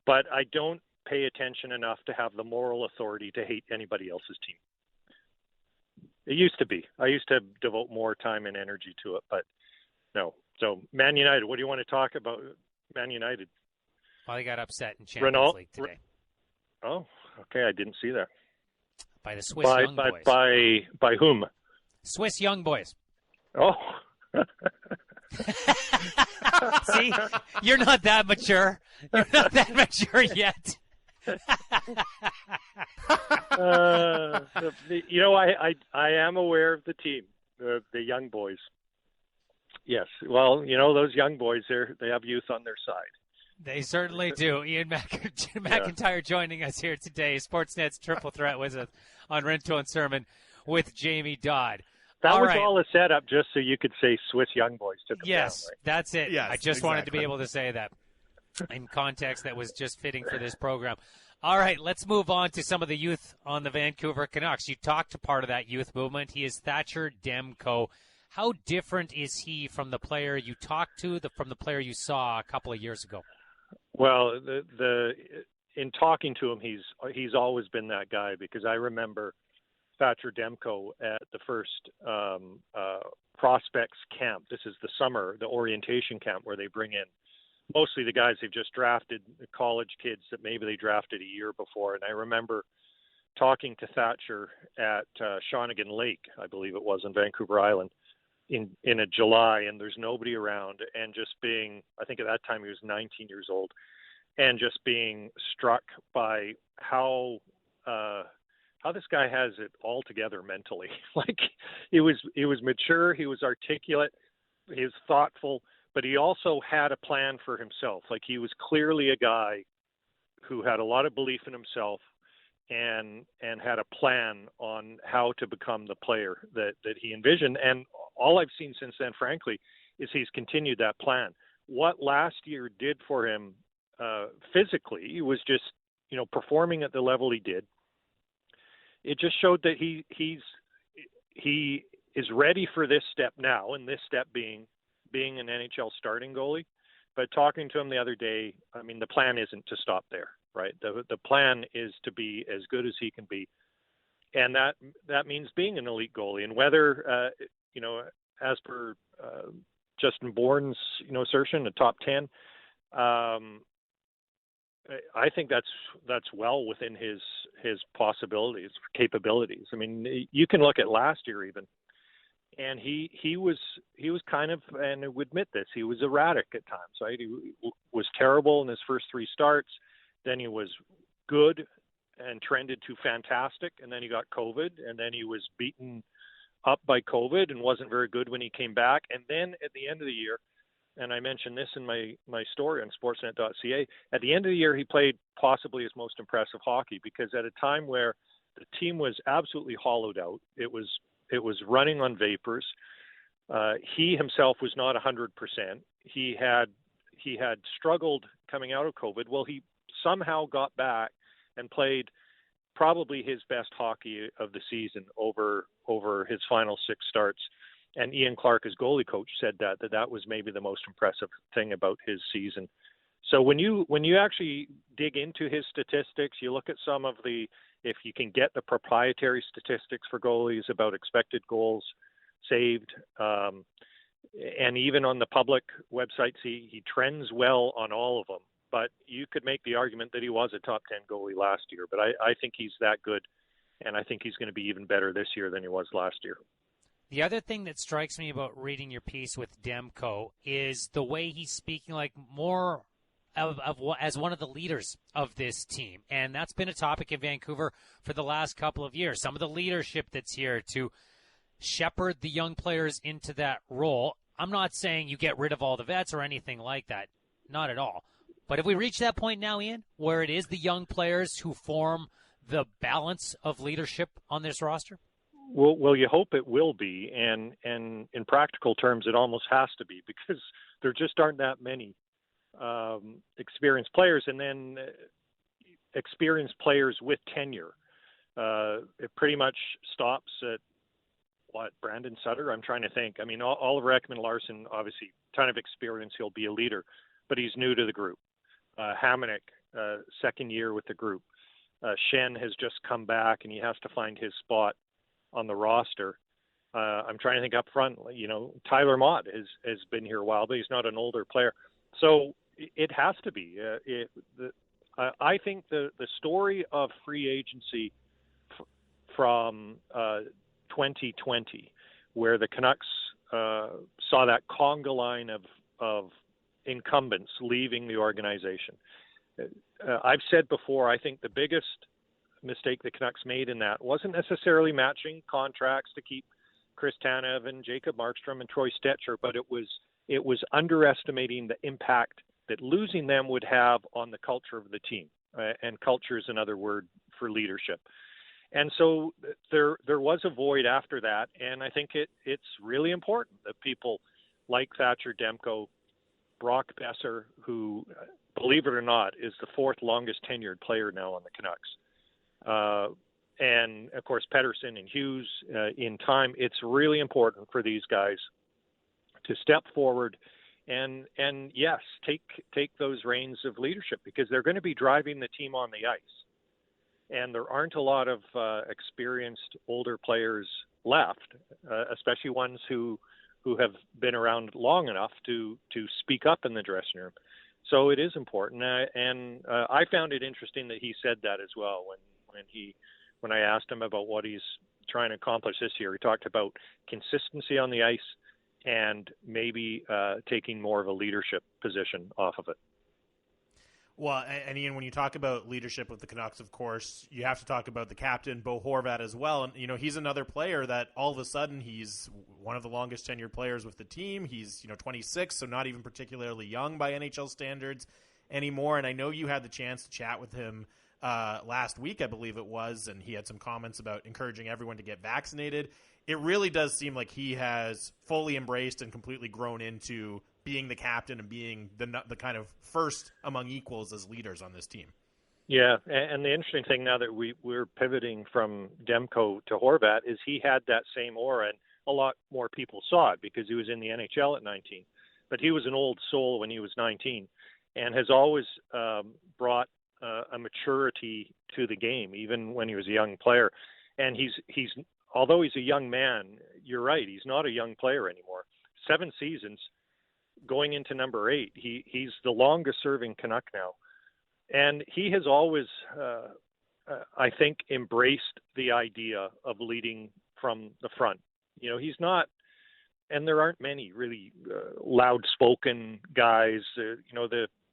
but I don't pay attention enough to have the moral authority to hate anybody else's team. It used to be. I used to devote more time and energy to it, but no. So Man United, what do you want to talk about? Man United. Well, they got upset in Champions Renault, League today. Oh, okay. I didn't see that. By the Swiss Young Boys. By whom? Swiss Young Boys. Oh. See, you're not that mature. You're not that mature yet. I am aware of the team, the Young Boys. Yes. Well, those Young Boys, they have youth on their side. They certainly do. Ian McIntyre joining us here today. Sportsnet's Triple Threat was on Rinto and Sermon with Jamie Dodd. That was right. all a setup just so you could say Swiss Young Boys took them Yes, down, right? that's it. Yes, I just wanted to be able to say that in context that was just fitting for this program. All right, let's move on to some of the youth on the Vancouver Canucks. You talked to part of that youth movement. He is Thatcher Demko. How different is he from the player you talked to, from the player you saw a couple of years ago? Well, in talking to him, he's always been that guy, because I remember Thatcher Demko at the first prospects camp. This is the summer, the orientation camp, where they bring in mostly the guys they've just drafted, the college kids that maybe they drafted a year before. And I remember talking to Thatcher at Shawnigan Lake, I believe it was, on Vancouver Island, in a July, and there's nobody around, and just being, I think at that time he was 19 years old, and just being struck by how this guy has it all together mentally. Like, he was mature, he was articulate, he was thoughtful, but he also had a plan for himself. Like, he was clearly a guy who had a lot of belief in himself and had a plan on how to become the player that he envisioned. And all I've seen since then, frankly, is he's continued that plan. What last year did for him physically was just, performing at the level he did. It just showed that he is ready for this step now, and this step being an NHL starting goalie. But talking to him the other day, I mean, the plan isn't to stop there, right? The plan is to be as good as he can be, and that means being an elite goalie. And whether as per Justin Bourne's assertion, a top 10, I think that's well within his possibilities, capabilities. I mean, you can look at last year even, and he was kind of, and I would admit this, he was erratic at times. Right, he was terrible in his first three starts, then he was good and trended to fantastic, and then he got COVID, and then he was beaten up by COVID and wasn't very good when he came back. And then at the end of the year, and I mentioned this in my story on sportsnet.ca, at the end of the year, he played possibly his most impressive hockey, because at a time where the team was absolutely hollowed out, it was running on vapors. He himself was not 100%. He had struggled coming out of COVID. Well, he somehow got back and played probably his best hockey of the season over his final six starts. And Ian Clark, his goalie coach, said that was maybe the most impressive thing about his season. So when you actually dig into his statistics, you look at some of if you can get the proprietary statistics for goalies about expected goals saved, and even on the public websites, he trends well on all of them. But you could make the argument that he was a top 10 goalie last year. But I think he's that good, and I think he's going to be even better this year than he was last year. The other thing that strikes me about reading your piece with Demko is the way he's speaking like more as one of the leaders of this team. And that's been a topic in Vancouver for the last couple of years. Some of the leadership that's here to shepherd the young players into that role. I'm not saying you get rid of all the vets or anything like that. Not at all. But have we reached that point now, Ian, where it is the young players who form the balance of leadership on this roster? Well, you hope it will be, and in practical terms, it almost has to be, because there just aren't that many experienced players, and then experienced players with tenure. It pretty much stops at Brandon Sutter? I'm trying to think. I mean, Oliver Ekman-Larsson, obviously, ton of experience. He'll be a leader, but he's new to the group. Hamonic, second year with the group. Shen has just come back, and he has to find his spot. on the roster. I'm trying to think up front. Tyler Mott has been here a while, but he's not an older player. So it has to be. I think the story of free agency from 2020, where the Canucks saw that conga line of incumbents leaving the organization. I've said before, I think the biggest mistake the Canucks made in that wasn't necessarily matching contracts to keep Chris Tanev and Jacob Markstrom and Troy Stecher, but it was underestimating the impact that losing them would have on the culture of the team. And culture is another word for leadership. And so there was a void after that, and I think it's really important that people like Thatcher Demko, Brock Besser, who, believe it or not, is the fourth longest tenured player now on the Canucks, and of course Pettersson and Hughes in time. It's really important for these guys to step forward and yes, take those reins of leadership, because they're going to be driving the team on the ice. And there aren't a lot of experienced older players left, especially ones who have been around long enough to speak up in the dressing room. So it is important. And I found it interesting that he said that as well when I asked him about what he's trying to accomplish this year. He talked about consistency on the ice and maybe taking more of a leadership position off of it. Well, and Ian, when you talk about leadership with the Canucks, of course, you have to talk about the captain, Bo Horvat, as well. And, he's another player that all of a sudden he's one of the longest tenured players with the team. He's, 26, so not even particularly young by NHL standards anymore. And I know you had the chance to chat with him last week, I believe it was, and he had some comments about encouraging everyone to get vaccinated. It really does seem like he has fully embraced and completely grown into being the captain and being the kind of first among equals as leaders on this team. Yeah, and the interesting thing now that we're pivoting from Demko to Horvat is he had that same aura, and a lot more people saw it because he was in the NHL at 19. But he was an old soul when he was 19 and has always brought a maturity to the game, even when he was a young player. And he's although he's a young man, you're right, he's not a young player anymore. 7 seasons. Going into number 8, he's the longest serving Canuck now. And he has always, I think, embraced the idea of leading from the front. He's not, and there aren't many really loud-spoken guys.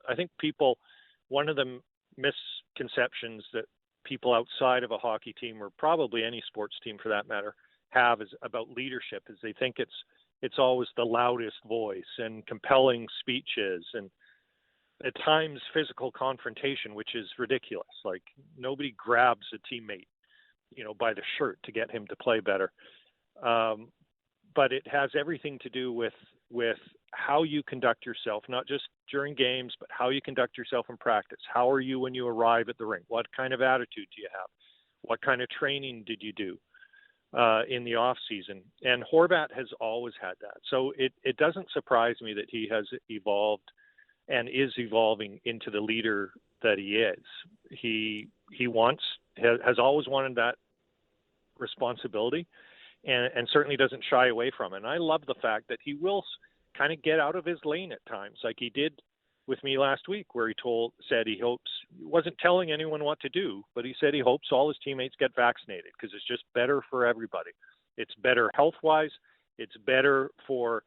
I think one of the misconceptions that people outside of a hockey team, or probably any sports team for that matter, have is about leadership, is they think it's always the loudest voice and compelling speeches and at times physical confrontation, which is ridiculous. Like, nobody grabs a teammate, by the shirt to get him to play better. But it has everything to do with how you conduct yourself, not just during games, but how you conduct yourself in practice. How are you when you arrive at the rink? What kind of attitude do you have? What kind of training did you do in the off season? And Horvat has always had that. So it doesn't surprise me that he has evolved and is evolving into the leader that he is. He has always wanted that responsibility and certainly doesn't shy away from it. And I love the fact that he will kind of get out of his lane at times, like he did with me last week, where he said he wasn't telling anyone what to do, but he said he hopes all his teammates get vaccinated because it's just better for everybody. It's better health-wise. It's better for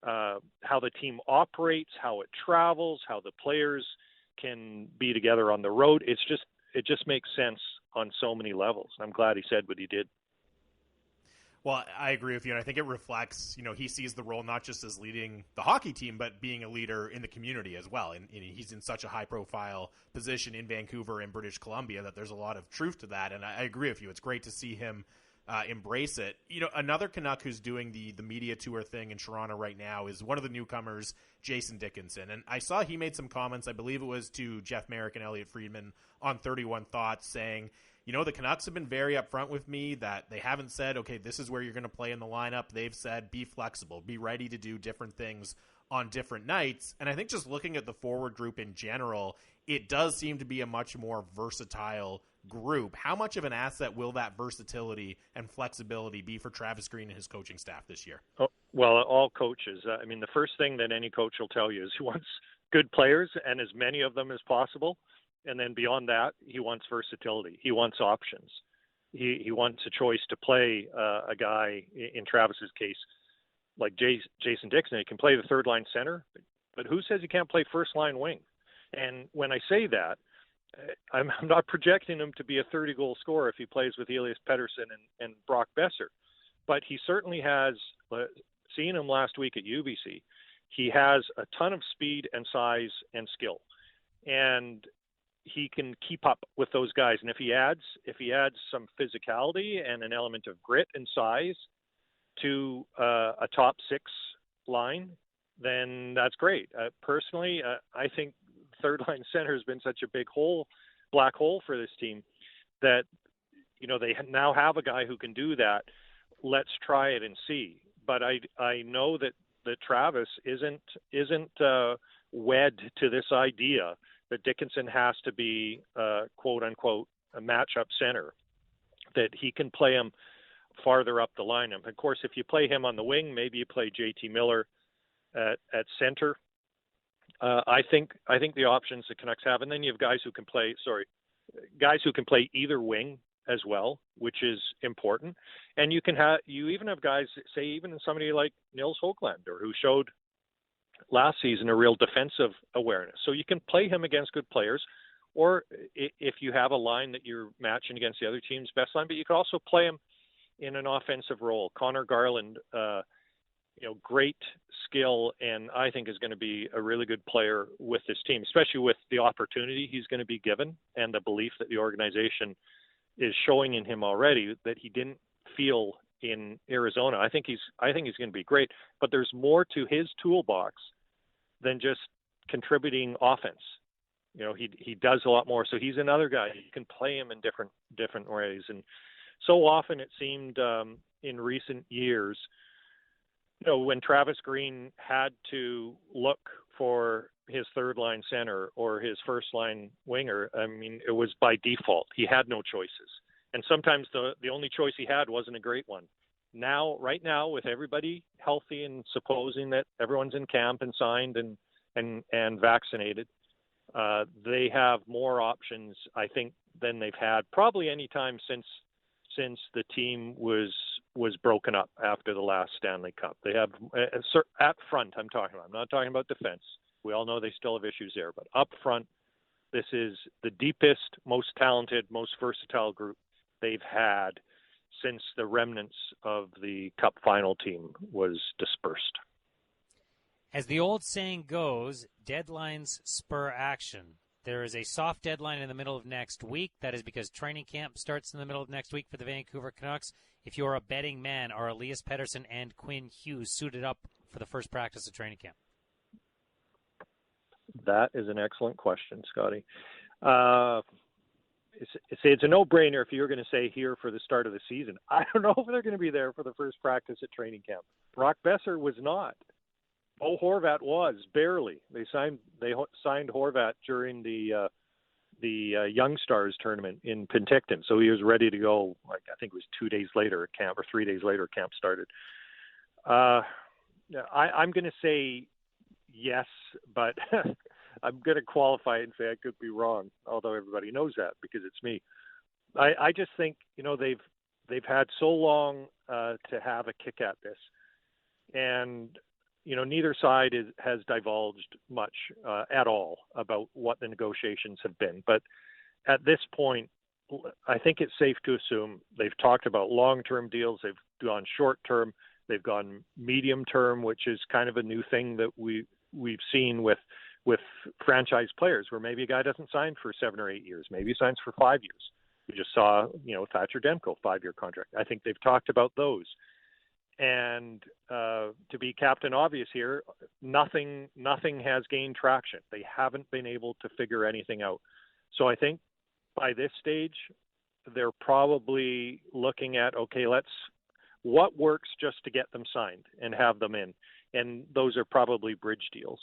how the team operates, how it travels, how the players can be together on the road. It just makes sense on so many levels. I'm glad he said what he did. Well, I agree with you, and I think it reflects, he sees the role not just as leading the hockey team, but being a leader in the community as well. And he's in such a high-profile position in Vancouver and British Columbia that there's a lot of truth to that, and I agree with you. It's great to see him embrace it. Another Canuck who's doing the media tour thing in Toronto right now is one of the newcomers, Jason Dickinson. And I saw he made some comments, I believe it was to Jeff Merrick and Elliot Friedman on 31 Thoughts, saying, the Canucks have been very upfront with me that they haven't said, okay, this is where you're going to play in the lineup. They've said, be flexible, be ready to do different things on different nights. And I think just looking at the forward group in general, it does seem to be a much more versatile group. How much of an asset will that versatility and flexibility be for Travis Green and his coaching staff this year? Oh, well, all coaches. I mean, the first thing that any coach will tell you is he wants good players and as many of them as possible. And then beyond that, he wants versatility. He wants options. He wants a choice to play a guy, in Travis's case, like Jason Dixon. He can play the third line center, but who says he can't play first line wing? And when I say that, I'm not projecting him to be a 30-goal scorer if he plays with Elias Pettersson and Brock Besser. But he certainly has, seeing him last week at UBC, he has a ton of speed and size and skill. And he can keep up with those guys. And if he adds some physicality and an element of grit and size to a top six line, then that's great. Personally, I think third line center has been such a big black hole for this team that, they now have a guy who can do that. Let's try it and see. But I know that Travis isn't wed to this idea that Dickinson has to be quote unquote a matchup center, that he can play him farther up the lineup. Of course, if you play him on the wing, maybe you play JT Miller at center. I think the options the Canucks have, and then you have guys who can play either wing as well, which is important. And you even have guys, say even somebody like Nils Höglander, who showed last season a real defensive awareness. So you can play him against good players, or if you have a line that you're matching against the other team's best line, but you can also play him in an offensive role. Connor Garland, great skill, and I think is going to be a really good player with this team, especially with the opportunity he's going to be given and the belief that the organization is showing in him already that he didn't feel in Arizona. I think he's going to be great, but there's more to his toolbox than just contributing offense. He does a lot more. So he's another guy. You can play him in different ways. And so often it seemed in recent years, when Travis Green had to look for his third line center or his first line winger, I mean, it was by default. He had no choices. And sometimes the only choice he had wasn't a great one. Right now, with everybody healthy and supposing that everyone's in camp and signed and vaccinated, they have more options, I think, than they've had probably any time since the team was broken up after the last Stanley Cup. They have at front. I'm not talking about defense. We all know they still have issues there, but up front, this is the deepest, most talented, most versatile group they've had since the remnants of the Cup final team was dispersed. As the old saying goes, deadlines spur action. There is a soft deadline in the middle of next week. That is because training camp starts in the middle of next week for the Vancouver Canucks. If you're a betting man, are Elias Pettersson and Quinn Hughes suited up for the first practice of training camp? That is an excellent question, Scotty. It's a no-brainer if you're going to say here for the start of the season. I don't know if they're going to be there for the first practice at training camp. Brock Besser was not. Bo Horvat was, barely. They signed Horvat during the Young Stars tournament in Penticton, so he was ready to go. Like I think it was 2 days later at camp, or 3 days later camp started. I'm going to say yes, but I'm going to qualify it and say I could be wrong, although everybody knows that because it's me. I just think they've had so long to have a kick at this, and neither side has divulged much at all about what the negotiations have been. But at this point, I think it's safe to assume they've talked about long-term deals. They've gone short-term. They've gone medium-term, which is kind of a new thing that we've seen with franchise players, where maybe a guy doesn't sign for 7 or 8 years. Maybe he signs for 5 years. We just saw, Thatcher Demko, 5-year contract. I think they've talked about those. And to be Captain Obvious here, nothing has gained traction. They haven't been able to figure anything out. So I think by this stage, they're probably looking at, okay, what works just to get them signed and have them in. and those are probably bridge deals.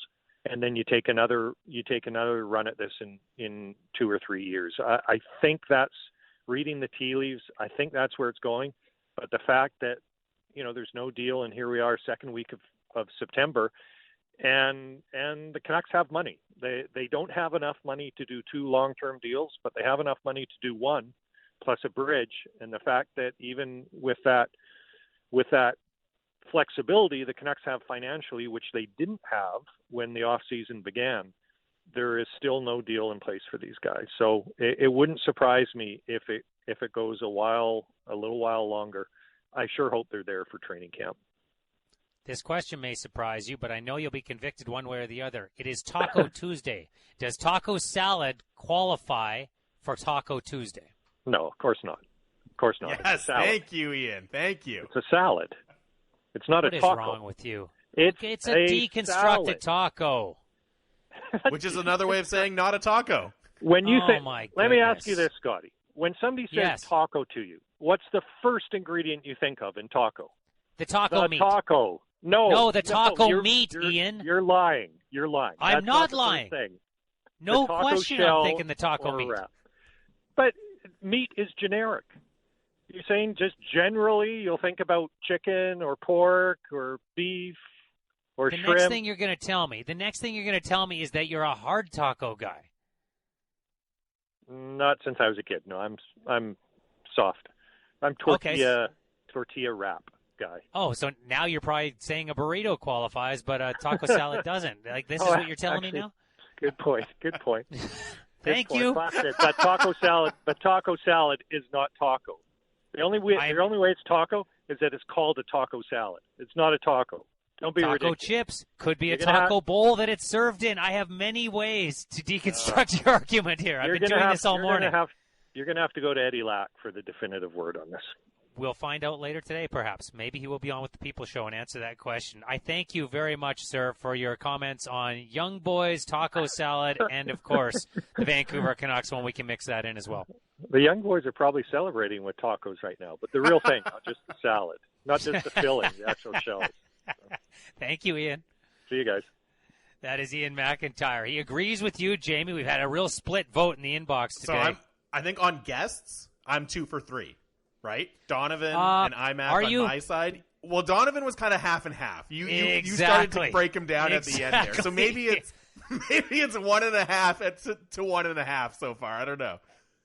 And then you take another run at this in 2 or 3 years. I think that's reading the tea leaves. I think that's where it's going. But the fact that, there's no deal, and here we are, second week of September, and the Canucks have money. They don't have enough money to do 2 long-term deals, but they have enough money to do 1 plus a bridge. And the fact that even with that flexibility the Canucks have financially, which they didn't have when the offseason began, there is still no deal in place for these guys. So it wouldn't surprise me if it goes a little while longer. I sure hope they're there for training camp. This question may surprise you, but I know you'll be convicted one way or the other. It is Taco Tuesday. Does taco salad qualify for Taco Tuesday? No, of course not. Of course not. Yes, thank you, Ian. Thank you. It's a salad. It's not what a taco. What is wrong with you? It's a deconstructed salad. taco. Which is another way of saying not a taco. When you say, my let me ask goodness. you this, Scotty. When somebody says Yes. taco to you, what's the first ingredient you think of in taco? The taco The meat. taco. No, the taco you're- meat, you're- Ian. You're lying. You're lying. I'm That's not the lying. first thing. No The taco question shell I'm thinking the taco or meat. wrap. But meat is generic. You're saying just generally you'll think about chicken or pork or beef or The shrimp. next thing you're going to tell me is that you're a hard taco guy. Not since I was a kid. No, I'm soft. I'm tortilla wrap guy. Oh, so now you're probably saying a burrito qualifies, but a taco salad doesn't. Like, this is what you're telling me now? Good point. Good point. Thank you. But taco salad is not taco. The only way it's taco is that it's called a taco salad. It's not a taco. Don't be taco ridiculous. chips could be a You're gonna taco bowl that it's served in. I have many ways to deconstruct your argument here. I've been doing this all morning. You're going to have to go to Eddie Lack for the definitive word on this. We'll find out later today, perhaps. Maybe he will be on with the People Show and answer that question. I thank you very much, sir, for your comments on Young Boys, taco salad, and, of course, the Vancouver Canucks when we can mix that in as well. The young boys are probably celebrating with tacos right now, but the real thing, not just the salad, not just the filling, the actual shells. Thank you, Ian. See you guys. That is Ian McIntyre. He agrees with you, Jamie. We've had a real split vote in the inbox today. So I think on guests, I'm 2 for 3, right? Donovan and IMAC on my side. Well, Donovan was kind of half and half. You started to break him down at the end there. So maybe it's 1.5 to 1.5 so far. I don't know.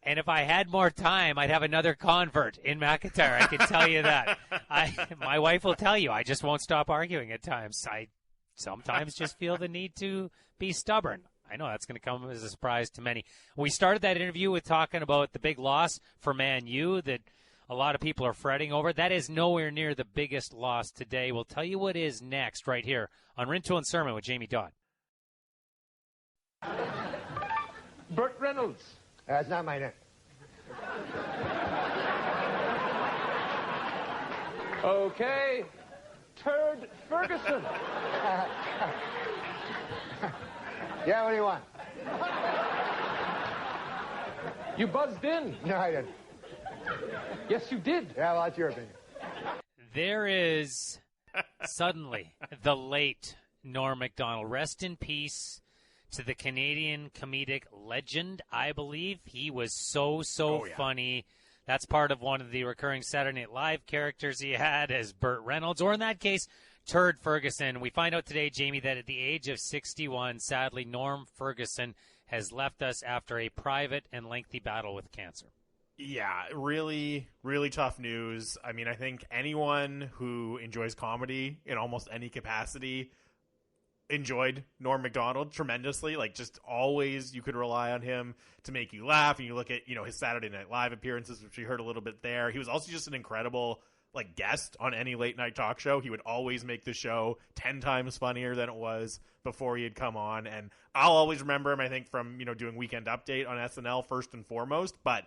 And if I had more time, I'd have another convert in McIntyre. I can tell you that. My wife will tell you, I just won't stop arguing at times. I sometimes just feel the need to be stubborn. I know that's going to come as a surprise to many. We started that interview with talking about the big loss for Man U that a lot of people are fretting over. That is nowhere near the biggest loss today. We'll tell you what is next right here on Rintoul and Sermon with Jamie Dodd. Burt Reynolds. That's not my name. Okay. Turd Ferguson. Yeah, what do you want? You buzzed in. No, I didn't. Yes, you did. Yeah, well, that's your opinion. There is suddenly the late Norm Macdonald. Rest in peace to the Canadian comedic legend, I believe. He was so funny. That's part of one of the recurring Saturday Night Live characters he had as Burt Reynolds, or in that case, Turd Ferguson. We find out today, Jamie, that at the age of 61, sadly, Norm Ferguson has left us after a private and lengthy battle with cancer. Yeah, really, really tough news. I mean, I think anyone who enjoys comedy in almost any capacity enjoyed Norm Macdonald tremendously. Like, just always you could rely on him to make you laugh. And you look at, his Saturday Night Live appearances, which we heard a little bit there. He was also just an incredible, guest on any late night talk show. He would always make the show 10 times funnier than it was before he had come on. And I'll always remember him, I think, from, doing Weekend Update on SNL first and foremost. But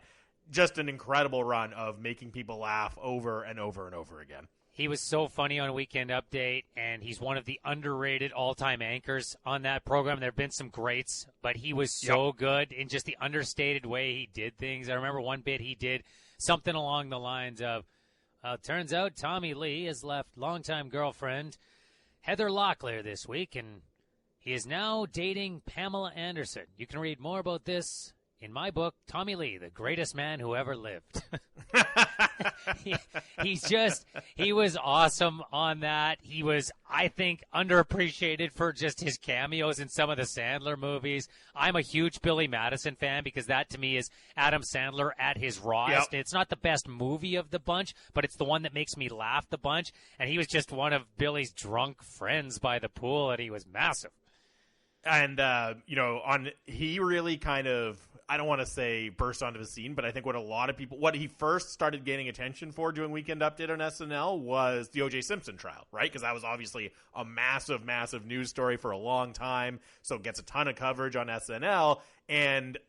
just an incredible run of making people laugh over and over and over again. He was so funny on Weekend Update, and he's one of the underrated all-time anchors on that program. There have been some greats, but he was so good in just the understated way he did things. I remember one bit he did something along the lines of, turns out Tommy Lee has left longtime girlfriend Heather Locklear this week, and he is now dating Pamela Anderson. You can read more about this in my book, Tommy Lee, the greatest man who ever lived. He was awesome on that. He was, I think, underappreciated for just his cameos in some of the Sandler movies. I'm a huge Billy Madison fan because that, to me, is Adam Sandler at his rawest. Yep. It's not the best movie of the bunch, but it's the one that makes me laugh the bunch. And he was just one of Billy's drunk friends by the pool, and he was massive. And, he really kind of, I don't want to say burst onto the scene, but I think what he first started gaining attention for doing Weekend Update on SNL was the O.J. Simpson trial, right? Because that was obviously a massive, massive news story for a long time, so it gets a ton of coverage on SNL. And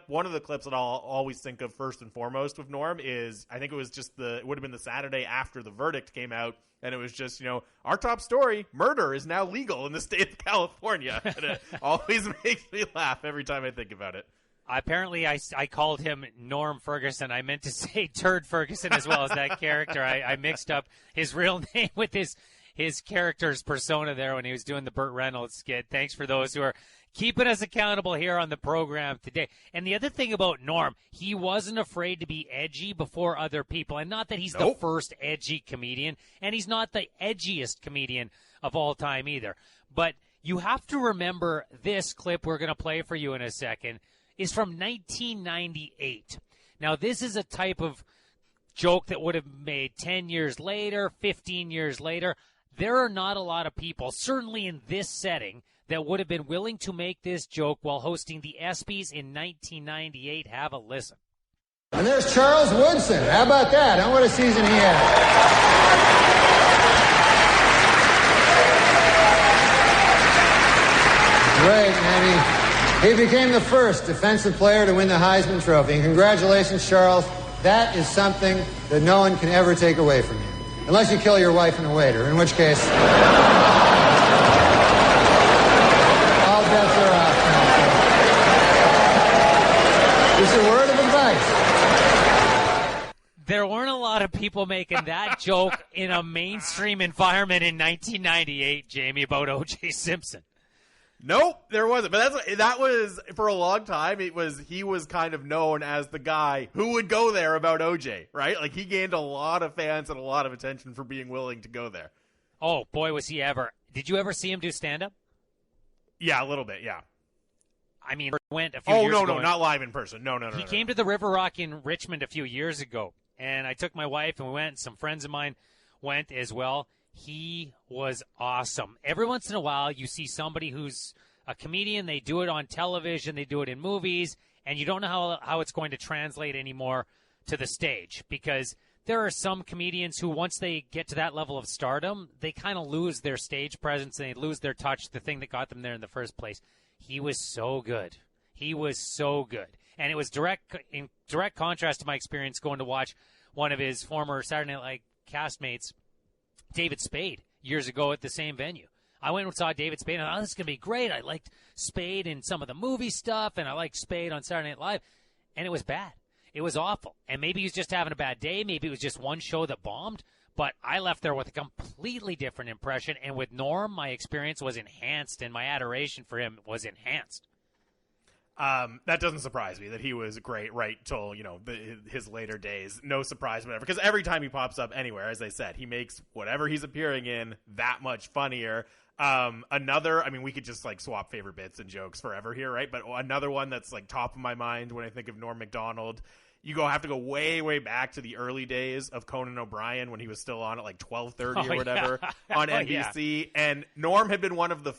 one of the clips that I'll always think of first and foremost with Norm is, I think it would have been the Saturday after the verdict came out, and it was just, our top story, murder is now legal in the state of California. And it always makes me laugh every time I think about it. Apparently, I called him Norm Ferguson. I meant to say Turd Ferguson as well as that character. I mixed up his real name with his character's persona there when he was doing the Burt Reynolds skit. Thanks for those who are keeping us accountable here on the program today. And the other thing about Norm, he wasn't afraid to be edgy before other people. And not that he's the first edgy comedian, and he's not the edgiest comedian of all time either. But you have to remember this clip we're going to play for you in a second is from 1998. Now, this is a type of joke that would have made 10 years later, 15 years later. There are not a lot of people, certainly in this setting, that would have been willing to make this joke while hosting the ESPYs in 1998. Have a listen. And there's Charles Woodson. How about that? Huh? What a season he had. Great, man. He became the first defensive player to win the Heisman Trophy. And congratulations, Charles. That is something that no one can ever take away from you. Unless you kill your wife and a waiter, in which case... all bets are off. Just a word of advice. There weren't a lot of people making that joke in a mainstream environment in 1998, Jamie, about O.J. Simpson. Nope, there wasn't. But that was for a long time. He was kind of known as the guy who would go there about OJ, right? Like, he gained a lot of fans and a lot of attention for being willing to go there. Oh boy, was he ever! Did you ever see him do stand up? Yeah, a little bit. Yeah. I mean, went a few years ago. No, not live in person. No. He came to the River Rock in Richmond a few years ago, and I took my wife and we went. And some friends of mine went as well. He was awesome. Every once in a while, you see somebody who's a comedian. They do it on television. They do it in movies. And you don't know how it's going to translate anymore to the stage. Because there are some comedians who, once they get to that level of stardom, they kind of lose their stage presence and they lose their touch, the thing that got them there in the first place. He was so good. He was so good. And it was in direct contrast to my experience going to watch one of his former Saturday Night Live castmates, David Spade, years ago at the same venue. I went and saw David Spade, and I thought, this is going to be great. I liked Spade in some of the movie stuff, and I liked Spade on Saturday Night Live. And it was bad. It was awful. And maybe he was just having a bad day. Maybe it was just one show that bombed. But I left there with a completely different impression. And with Norm, my experience was enhanced, and my adoration for him was enhanced. That doesn't surprise me that he was great right till, his later days. No surprise, whatever. Because every time he pops up anywhere, as I said, he makes whatever he's appearing in that much funnier. We could just swap favorite bits and jokes forever here, right? But another one that's top of my mind when I think of Norm Macdonald, have to go way, way back to the early days of Conan O'Brien when he was still on at 12:30 or whatever on NBC. Yeah. And Norm had been one of the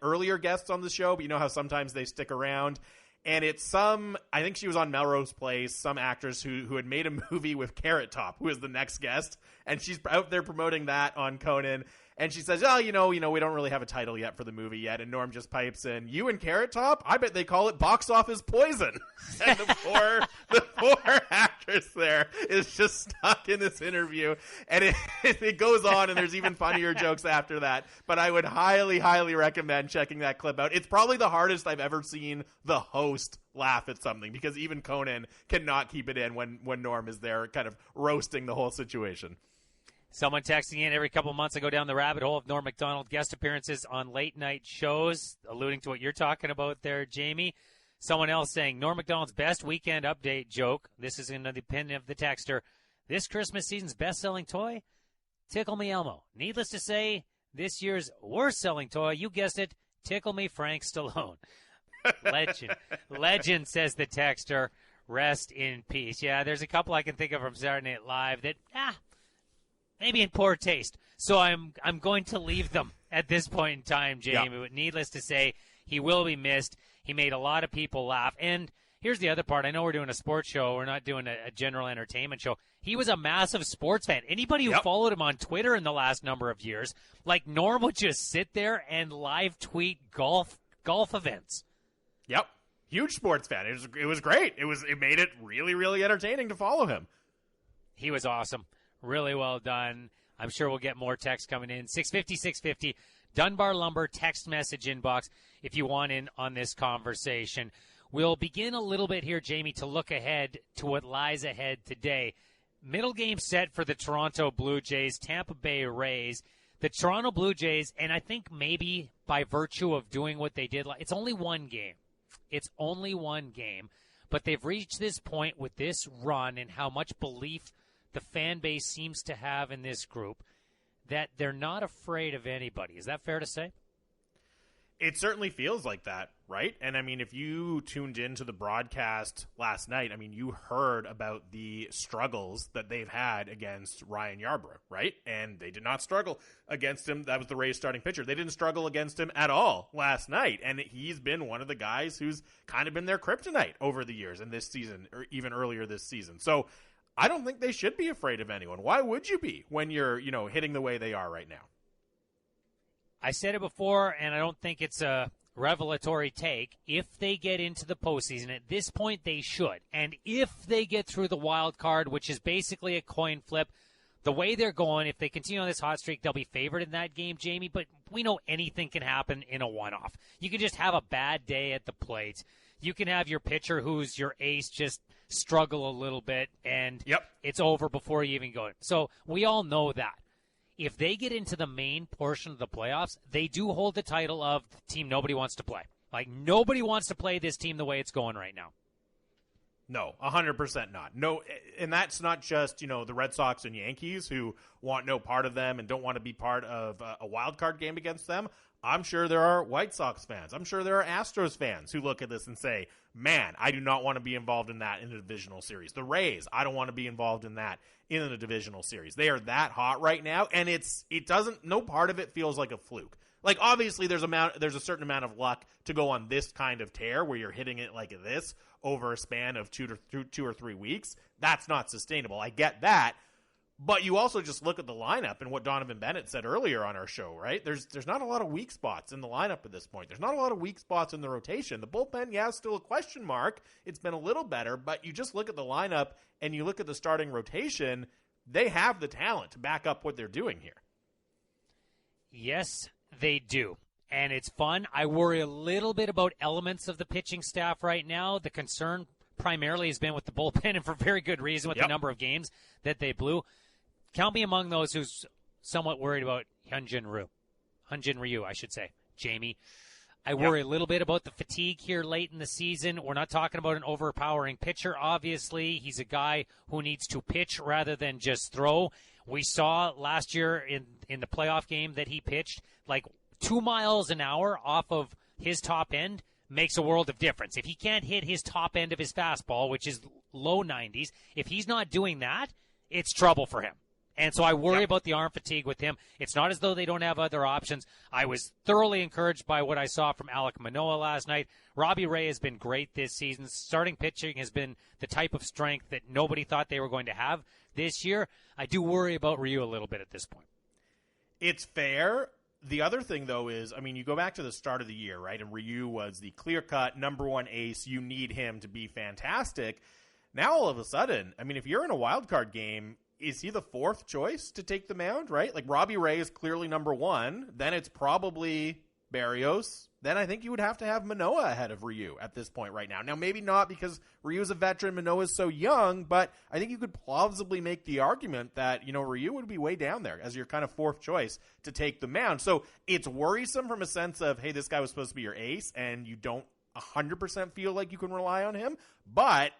earlier guests on the show, but you know how sometimes they stick around. And it's I think she was on Melrose Place, some actress who had made a movie with Carrot Top, who is the next guest. And she's out there promoting that on Conan. And she says, we don't really have a title yet for the movie yet. And Norm just pipes in, you and Carrot Top? I bet they call it Box Office Poison. And the poor actress there is just stuck in this interview. And it goes on, and there's even funnier jokes after that. But I would highly, highly recommend checking that clip out. It's probably the hardest I've ever seen the host laugh at something, because even Conan cannot keep it in when Norm is there kind of roasting the whole situation. Someone texting in, every couple months I go down the rabbit hole of Norm Macdonald guest appearances on late-night shows, alluding to what you're talking about there, Jamie. Someone else saying, Norm Macdonald's best weekend update joke, this is in the opinion of the texter, this Christmas season's best-selling toy, Tickle Me Elmo. Needless to say, this year's worst-selling toy, you guessed it, Tickle Me Frank Stallone. Legend, says the texter. Rest in peace. Yeah, there's a couple I can think of from Saturday Night Live that, maybe in poor taste. So I'm going to leave them at this point in time, Jamie. Yep. But needless to say, he will be missed. He made a lot of people laugh. And here's the other part. I know we're doing a sports show. We're not doing a general entertainment show. He was a massive sports fan. Anybody who followed him on Twitter in the last number of years, like Norm would just sit there and live tweet golf events. Yep. Huge sports fan. It was great. It made it really, really entertaining to follow him. He was awesome. Really well done. I'm sure we'll get more text coming in. 650, Dunbar Lumber text message inbox if you want in on this conversation. We'll begin a little bit here, Jamie, to look ahead to what lies ahead today. Middle game set for the Toronto Blue Jays, Tampa Bay Rays. The Toronto Blue Jays, and I think maybe by virtue of doing what they did, it's only one game. It's only one game, but they've reached this point with this run and how much belief the fan base seems to have in this group that they're not afraid of anybody. Is that fair to say? It certainly feels like that, right? And I mean, if you tuned into the broadcast last night, I mean, you heard about the struggles that they've had against Ryan Yarbrough, right? And they did not struggle against him. That was the Rays starting pitcher. They didn't struggle against him at all last night. And he's been one of the guys who's kind of been their kryptonite over the years in this season, or even earlier this season. So I don't think they should be afraid of anyone. Why would you be when you're, hitting the way they are right now? I said it before, and I don't think it's a revelatory take. If they get into the postseason, at this point they should. And if they get through the wild card, which is basically a coin flip, the way they're going, if they continue on this hot streak, they'll be favored in that game, Jamie. But we know anything can happen in a one-off. You can just have a bad day at the plate. You can have your pitcher, who's your ace, just struggle a little bit, and it's over before you even go. So we all know that. If they get into the main portion of the playoffs, they do hold the title of the team nobody wants to play. Like, nobody wants to play this team the way it's going right now. No, 100% not. No, and that's not just, the Red Sox and Yankees who want no part of them and don't want to be part of a wild card game against them. I'm sure there are White Sox fans. I'm sure there are Astros fans who look at this and say, man, I do not want to be involved in that in a divisional series. The Rays, I don't want to be involved in that in a divisional series. They are that hot right now, and no part of it feels like a fluke. Like, obviously, there's a certain amount of luck to go on this kind of tear where you're hitting it like this over a span of 2 or 3 weeks. That's not sustainable. I get that. But you also just look at the lineup and what Donovan Bennett said earlier on our show, right? There's not a lot of weak spots in the lineup at this point. There's not a lot of weak spots in the rotation. The bullpen, still a question mark. It's been a little better, but you just look at the lineup and you look at the starting rotation, they have the talent to back up what they're doing here. Yes, they do. And it's fun. I worry a little bit about elements of the pitching staff right now. The concern primarily has been with the bullpen, and for very good reason with the number of games that they blew. Count me among those who's somewhat worried about Hyunjin Ryu, I should say, Jamie. I worry a little bit about the fatigue here late in the season. We're not talking about an overpowering pitcher, obviously. He's a guy who needs to pitch rather than just throw. We saw last year in the playoff game that he pitched, like 2 miles an hour off of his top end makes a world of difference. If he can't hit his top end of his fastball, which is low 90s, if he's not doing that, it's trouble for him. And so I worry about the arm fatigue with him. It's not as though they don't have other options. I was thoroughly encouraged by what I saw from Alek Manoah last night. Robbie Ray has been great this season. Starting pitching has been the type of strength that nobody thought they were going to have this year. I do worry about Ryu a little bit at this point. It's fair. The other thing, though, is, you go back to the start of the year, right? And Ryu was the clear-cut number one ace. You need him to be fantastic. Now, all of a sudden, if you're in a wild card game, is he the fourth choice to take the mound, right? Like, Robbie Ray is clearly number one. Then it's probably Barrios, then I think you would have to have Manoah ahead of Ryu at this point right now. Now, maybe not because Ryu's a veteran, Manoah's so young, but I think you could plausibly make the argument that, Ryu would be way down there as your kind of fourth choice to take the mound. So it's worrisome from a sense of, hey, this guy was supposed to be your ace, and you don't 100% feel like you can rely on him. But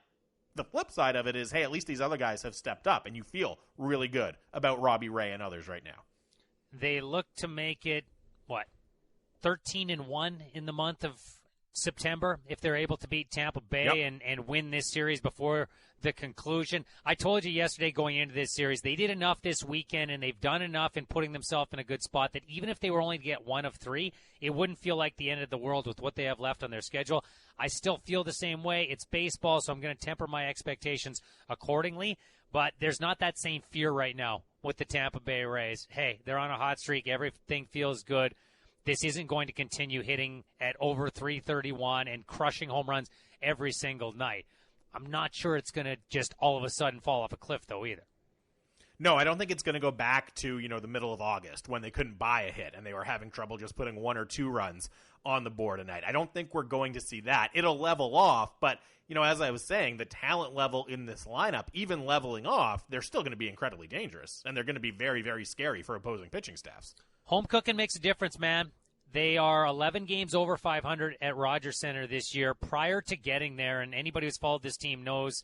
the flip side of it is, hey, at least these other guys have stepped up, and you feel really good about Robbie Ray and others right now. They look to make it, 13-1 in the month of September if they're able to beat Tampa Bay and win this series before the conclusion. I told you yesterday going into this series, they did enough this weekend and they've done enough in putting themselves in a good spot that even if they were only to get 1 of 3, it wouldn't feel like the end of the world with what they have left on their schedule. I still feel the same way. It's baseball, so I'm going to temper my expectations accordingly, but there's not that same fear right now with the Tampa Bay Rays. Hey, they're on a hot streak. Everything feels good. This isn't going to continue hitting at over 331 and crushing home runs every single night. I'm not sure it's going to just all of a sudden fall off a cliff, though, either. No, I don't think it's going to go back to, the middle of August when they couldn't buy a hit and they were having trouble just putting 1 or 2 runs on the board a night. I don't think we're going to see that. It'll level off, but, as I was saying, the talent level in this lineup, even leveling off, they're still going to be incredibly dangerous, and they're going to be very, very scary for opposing pitching staffs. Home cooking makes a difference, man. They are 11 games over 500 at Rogers Center this year. Prior to getting there, and anybody who's followed this team knows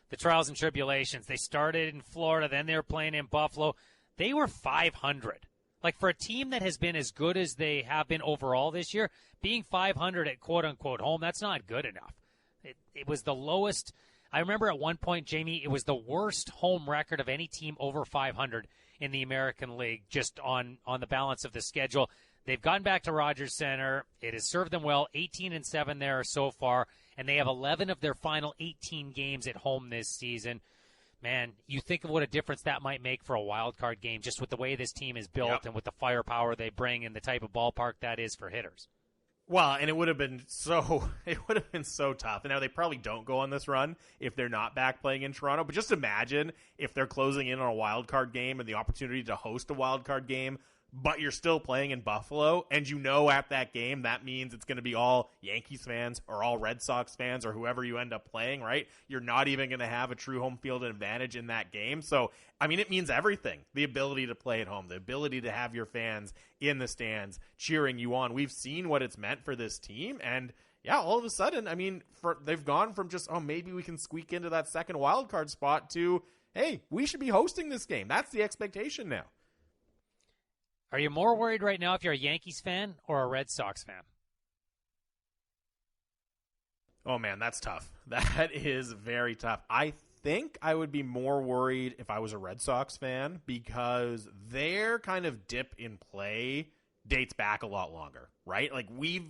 the trials and tribulations. They started in Florida, then they were playing in Buffalo. They were 500. Like, for a team that has been as good as they have been overall this year, being 500 at quote-unquote home, that's not good enough. It was the lowest. I remember at one point, Jamie, it was the worst home record of any team over 500 in the American League, just on the balance of the schedule. They've gotten back to Rogers Center. It has served them well, 18-7 there so far, and they have 11 of their final 18 games at home this season. Man, you think of what a difference that might make for a wild card game, just with the way this team is built and with the firepower they bring and the type of ballpark that is for hitters. Well, and it would have been so tough. And now they probably don't go on this run if they're not back playing in Toronto. But just imagine if they're closing in on a wild card game and the opportunity to host a wild card game, but you're still playing in Buffalo, and at that game that means it's going to be all Yankees fans or all Red Sox fans or whoever you end up playing, right? You're not even going to have a true home field advantage in that game. So, it means everything. The ability to play at home, the ability to have your fans in the stands cheering you on. We've seen what it's meant for this team, and all of a sudden, they've gone from just, maybe we can squeak into that second wild card spot to, hey, we should be hosting this game. That's the expectation now. Are you more worried right now if you're a Yankees fan or a Red Sox fan? Oh, man, that's tough. That is very tough. I think I would be more worried if I was a Red Sox fan because their kind of dip in play dates back a lot longer, right? Like, we've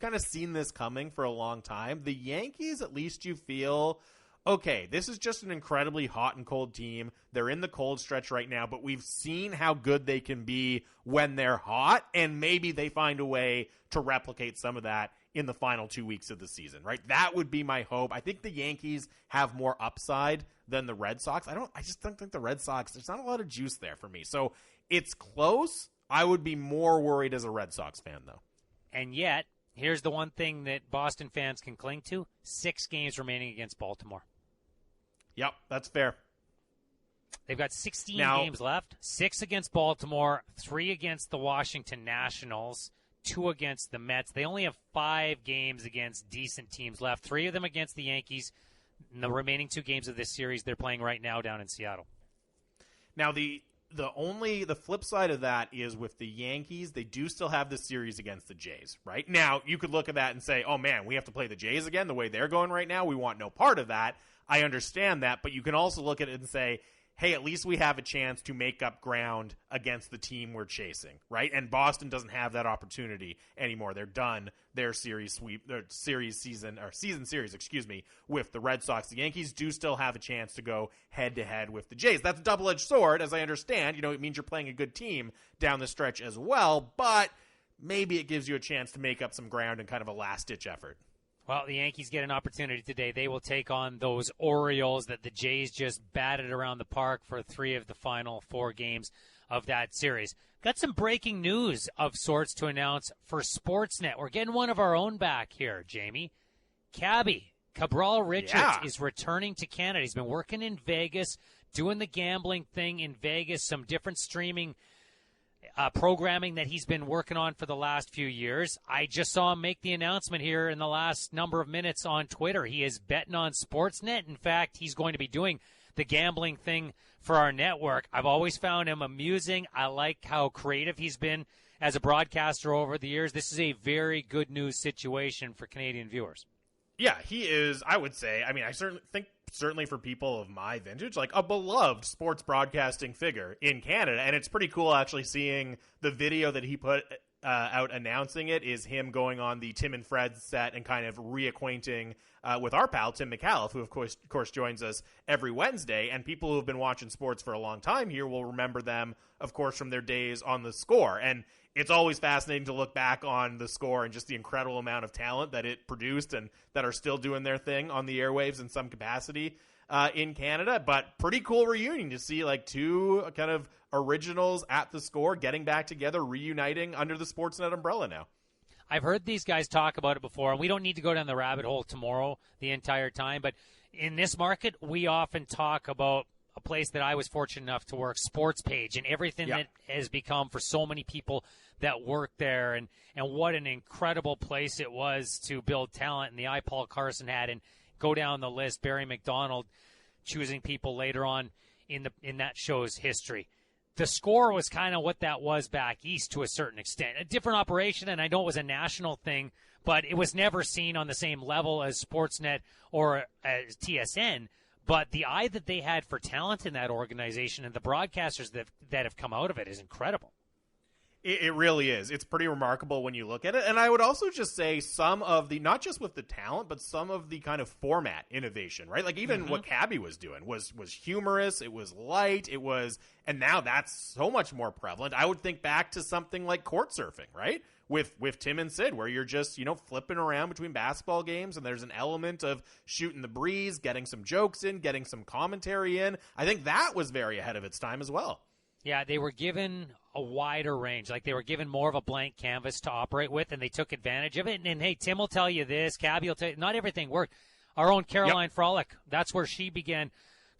kind of seen this coming for a long time. The Yankees, at least you feel, okay, this is just an incredibly hot and cold team. They're in the cold stretch right now, but we've seen how good they can be when they're hot, and maybe they find a way to replicate some of that in the final 2 weeks of the season, right? That would be my hope. I think the Yankees have more upside than the Red Sox. I just don't think the Red Sox, there's not a lot of juice there for me. So it's close. I would be more worried as a Red Sox fan, though. And yet, here's the one thing that Boston fans can cling to: 6 games remaining against Baltimore. Yep, that's fair. They've got 16 games left, 6 against Baltimore, 3 against the Washington Nationals, 2 against the Mets. They only have 5 games against decent teams left, 3 of them against the Yankees. In the remaining 2 games of this series they're playing right now down in Seattle. Now, the flip side of that is with the Yankees, they do still have this series against the Jays, right? Now, you could look at that and say, oh, man, we have to play the Jays again the way they're going right now. We want no part of that. I understand that, but you can also look at it and say, hey, at least we have a chance to make up ground against the team we're chasing, right? And Boston doesn't have that opportunity anymore. They're done their season series, with the Red Sox. The Yankees do still have a chance to go head-to-head with the Jays. That's a double-edged sword, as I understand. It means you're playing a good team down the stretch as well, but maybe it gives you a chance to make up some ground in kind of a last-ditch effort. Well, the Yankees get an opportunity today. They will take on those Orioles that the Jays just batted around the park for 3 of the final 4 games of that series. Got some breaking news of sorts to announce for Sportsnet. We're getting one of our own back here, Jamie. Cabral Richards is returning to Canada. He's been working in Vegas, doing the gambling thing in Vegas, some different streaming programming that he's been working on for the last few years. I just saw him make the announcement here in the last number of minutes on Twitter. He is betting on Sportsnet. In fact, he's going to be doing the gambling thing for our network. I've always found him amusing. I like how creative he's been as a broadcaster over the years. This is a very good news situation for Canadian viewers. Yeah, he is, I would say, I certainly for people of my vintage, like a beloved sports broadcasting figure in Canada. And it's pretty cool actually seeing the video that he put out announcing it is him going on the Tim and Fred set and kind of reacquainting with our pal, Tim McAuliffe, who of course joins us every Wednesday. And people who have been watching sports for a long time here will remember them, of course, from their days on The Score. And it's always fascinating to look back on The Score and just the incredible amount of talent that it produced and that are still doing their thing on the airwaves in some capacity in Canada. But pretty cool reunion to see like two kind of originals at The Score getting back together, reuniting under the Sportsnet umbrella now. I've heard these guys talk about it before, and we don't need to go down the rabbit hole tomorrow the entire time, but in this market, we often talk about a place that I was fortunate enough to work, Sports Page, and everything that has become for so many people that work there, and what an incredible place it was to build talent, and the eye Paul Carson had, and go down the list, Barry McDonald choosing people later on in that show's history. The Score was kind of what that was back east to a certain extent. A different operation, and I know it was a national thing, but it was never seen on the same level as Sportsnet or as TSN. But the eye that they had for talent in that organization and the broadcasters that have come out of it is incredible. It really is. It's pretty remarkable when you look at it. And I would also just say some of the, not just with the talent, but some of the kind of format innovation, right? Like even what Cabby was doing was humorous. It was light. And now that's so much more prevalent. I would think back to something like court surfing, right? With Tim and Sid, where you're just, flipping around between basketball games and there's an element of shooting the breeze, getting some jokes in, getting some commentary in. I think that was very ahead of its time as well. Yeah, they were given a wider range. Like they were given more of a blank canvas to operate with, and they took advantage of it. And hey, Tim will tell you this, Cabby will tell you, not everything worked. Our own Caroline Frolic, that's where she began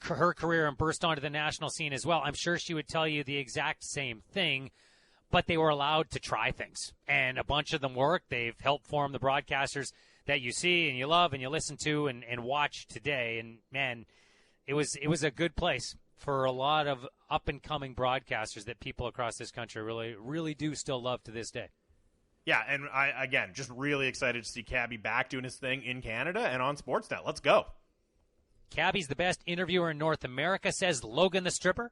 her career and burst onto the national scene as well. I'm sure she would tell you the exact same thing, but they were allowed to try things. And a bunch of them worked. They've helped form the broadcasters that you see and you love and you listen to and watch today. And, man, it was a good place for a lot of up-and-coming broadcasters that people across this country really, really do still love to this day. Yeah, and again, just really excited to see Cabby back doing his thing in Canada and on Sportsnet. Let's go. Cabby's the best interviewer in North America, says Logan the Stripper.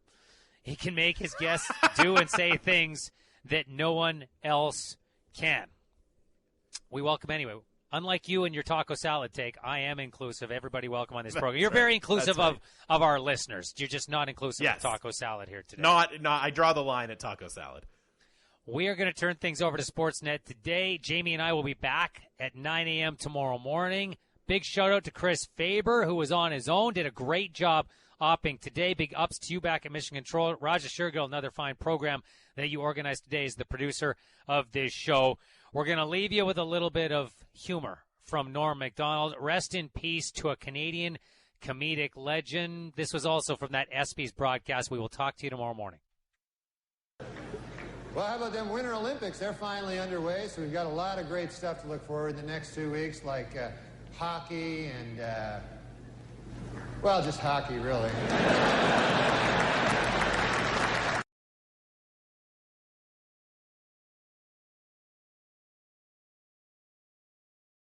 He can make his guests do and say things that no one else can. We welcome anyway. Unlike you and your taco salad take, I am inclusive. Everybody welcome on this program. You're very inclusive of our listeners. You're just not inclusive of taco salad here today. No, I draw the line at taco salad. We are going to turn things over to Sportsnet today. Jamie and I will be back at 9 a.m. tomorrow morning. Big shout-out to Chris Faber, who was on his own, did a great job opping today. Big ups to you back at Mission Control. Raja Shurgill, another fine program that you organized today, is the producer of this show. We're going to leave you with a little bit of humor from Norm Macdonald. Rest in peace to a Canadian comedic legend. This was also from that ESPYs broadcast. We will talk to you tomorrow morning. Well, how about them Winter Olympics? They're finally underway, so we've got a lot of great stuff to look forward to the next 2 weeks, like hockey and, just hockey, really.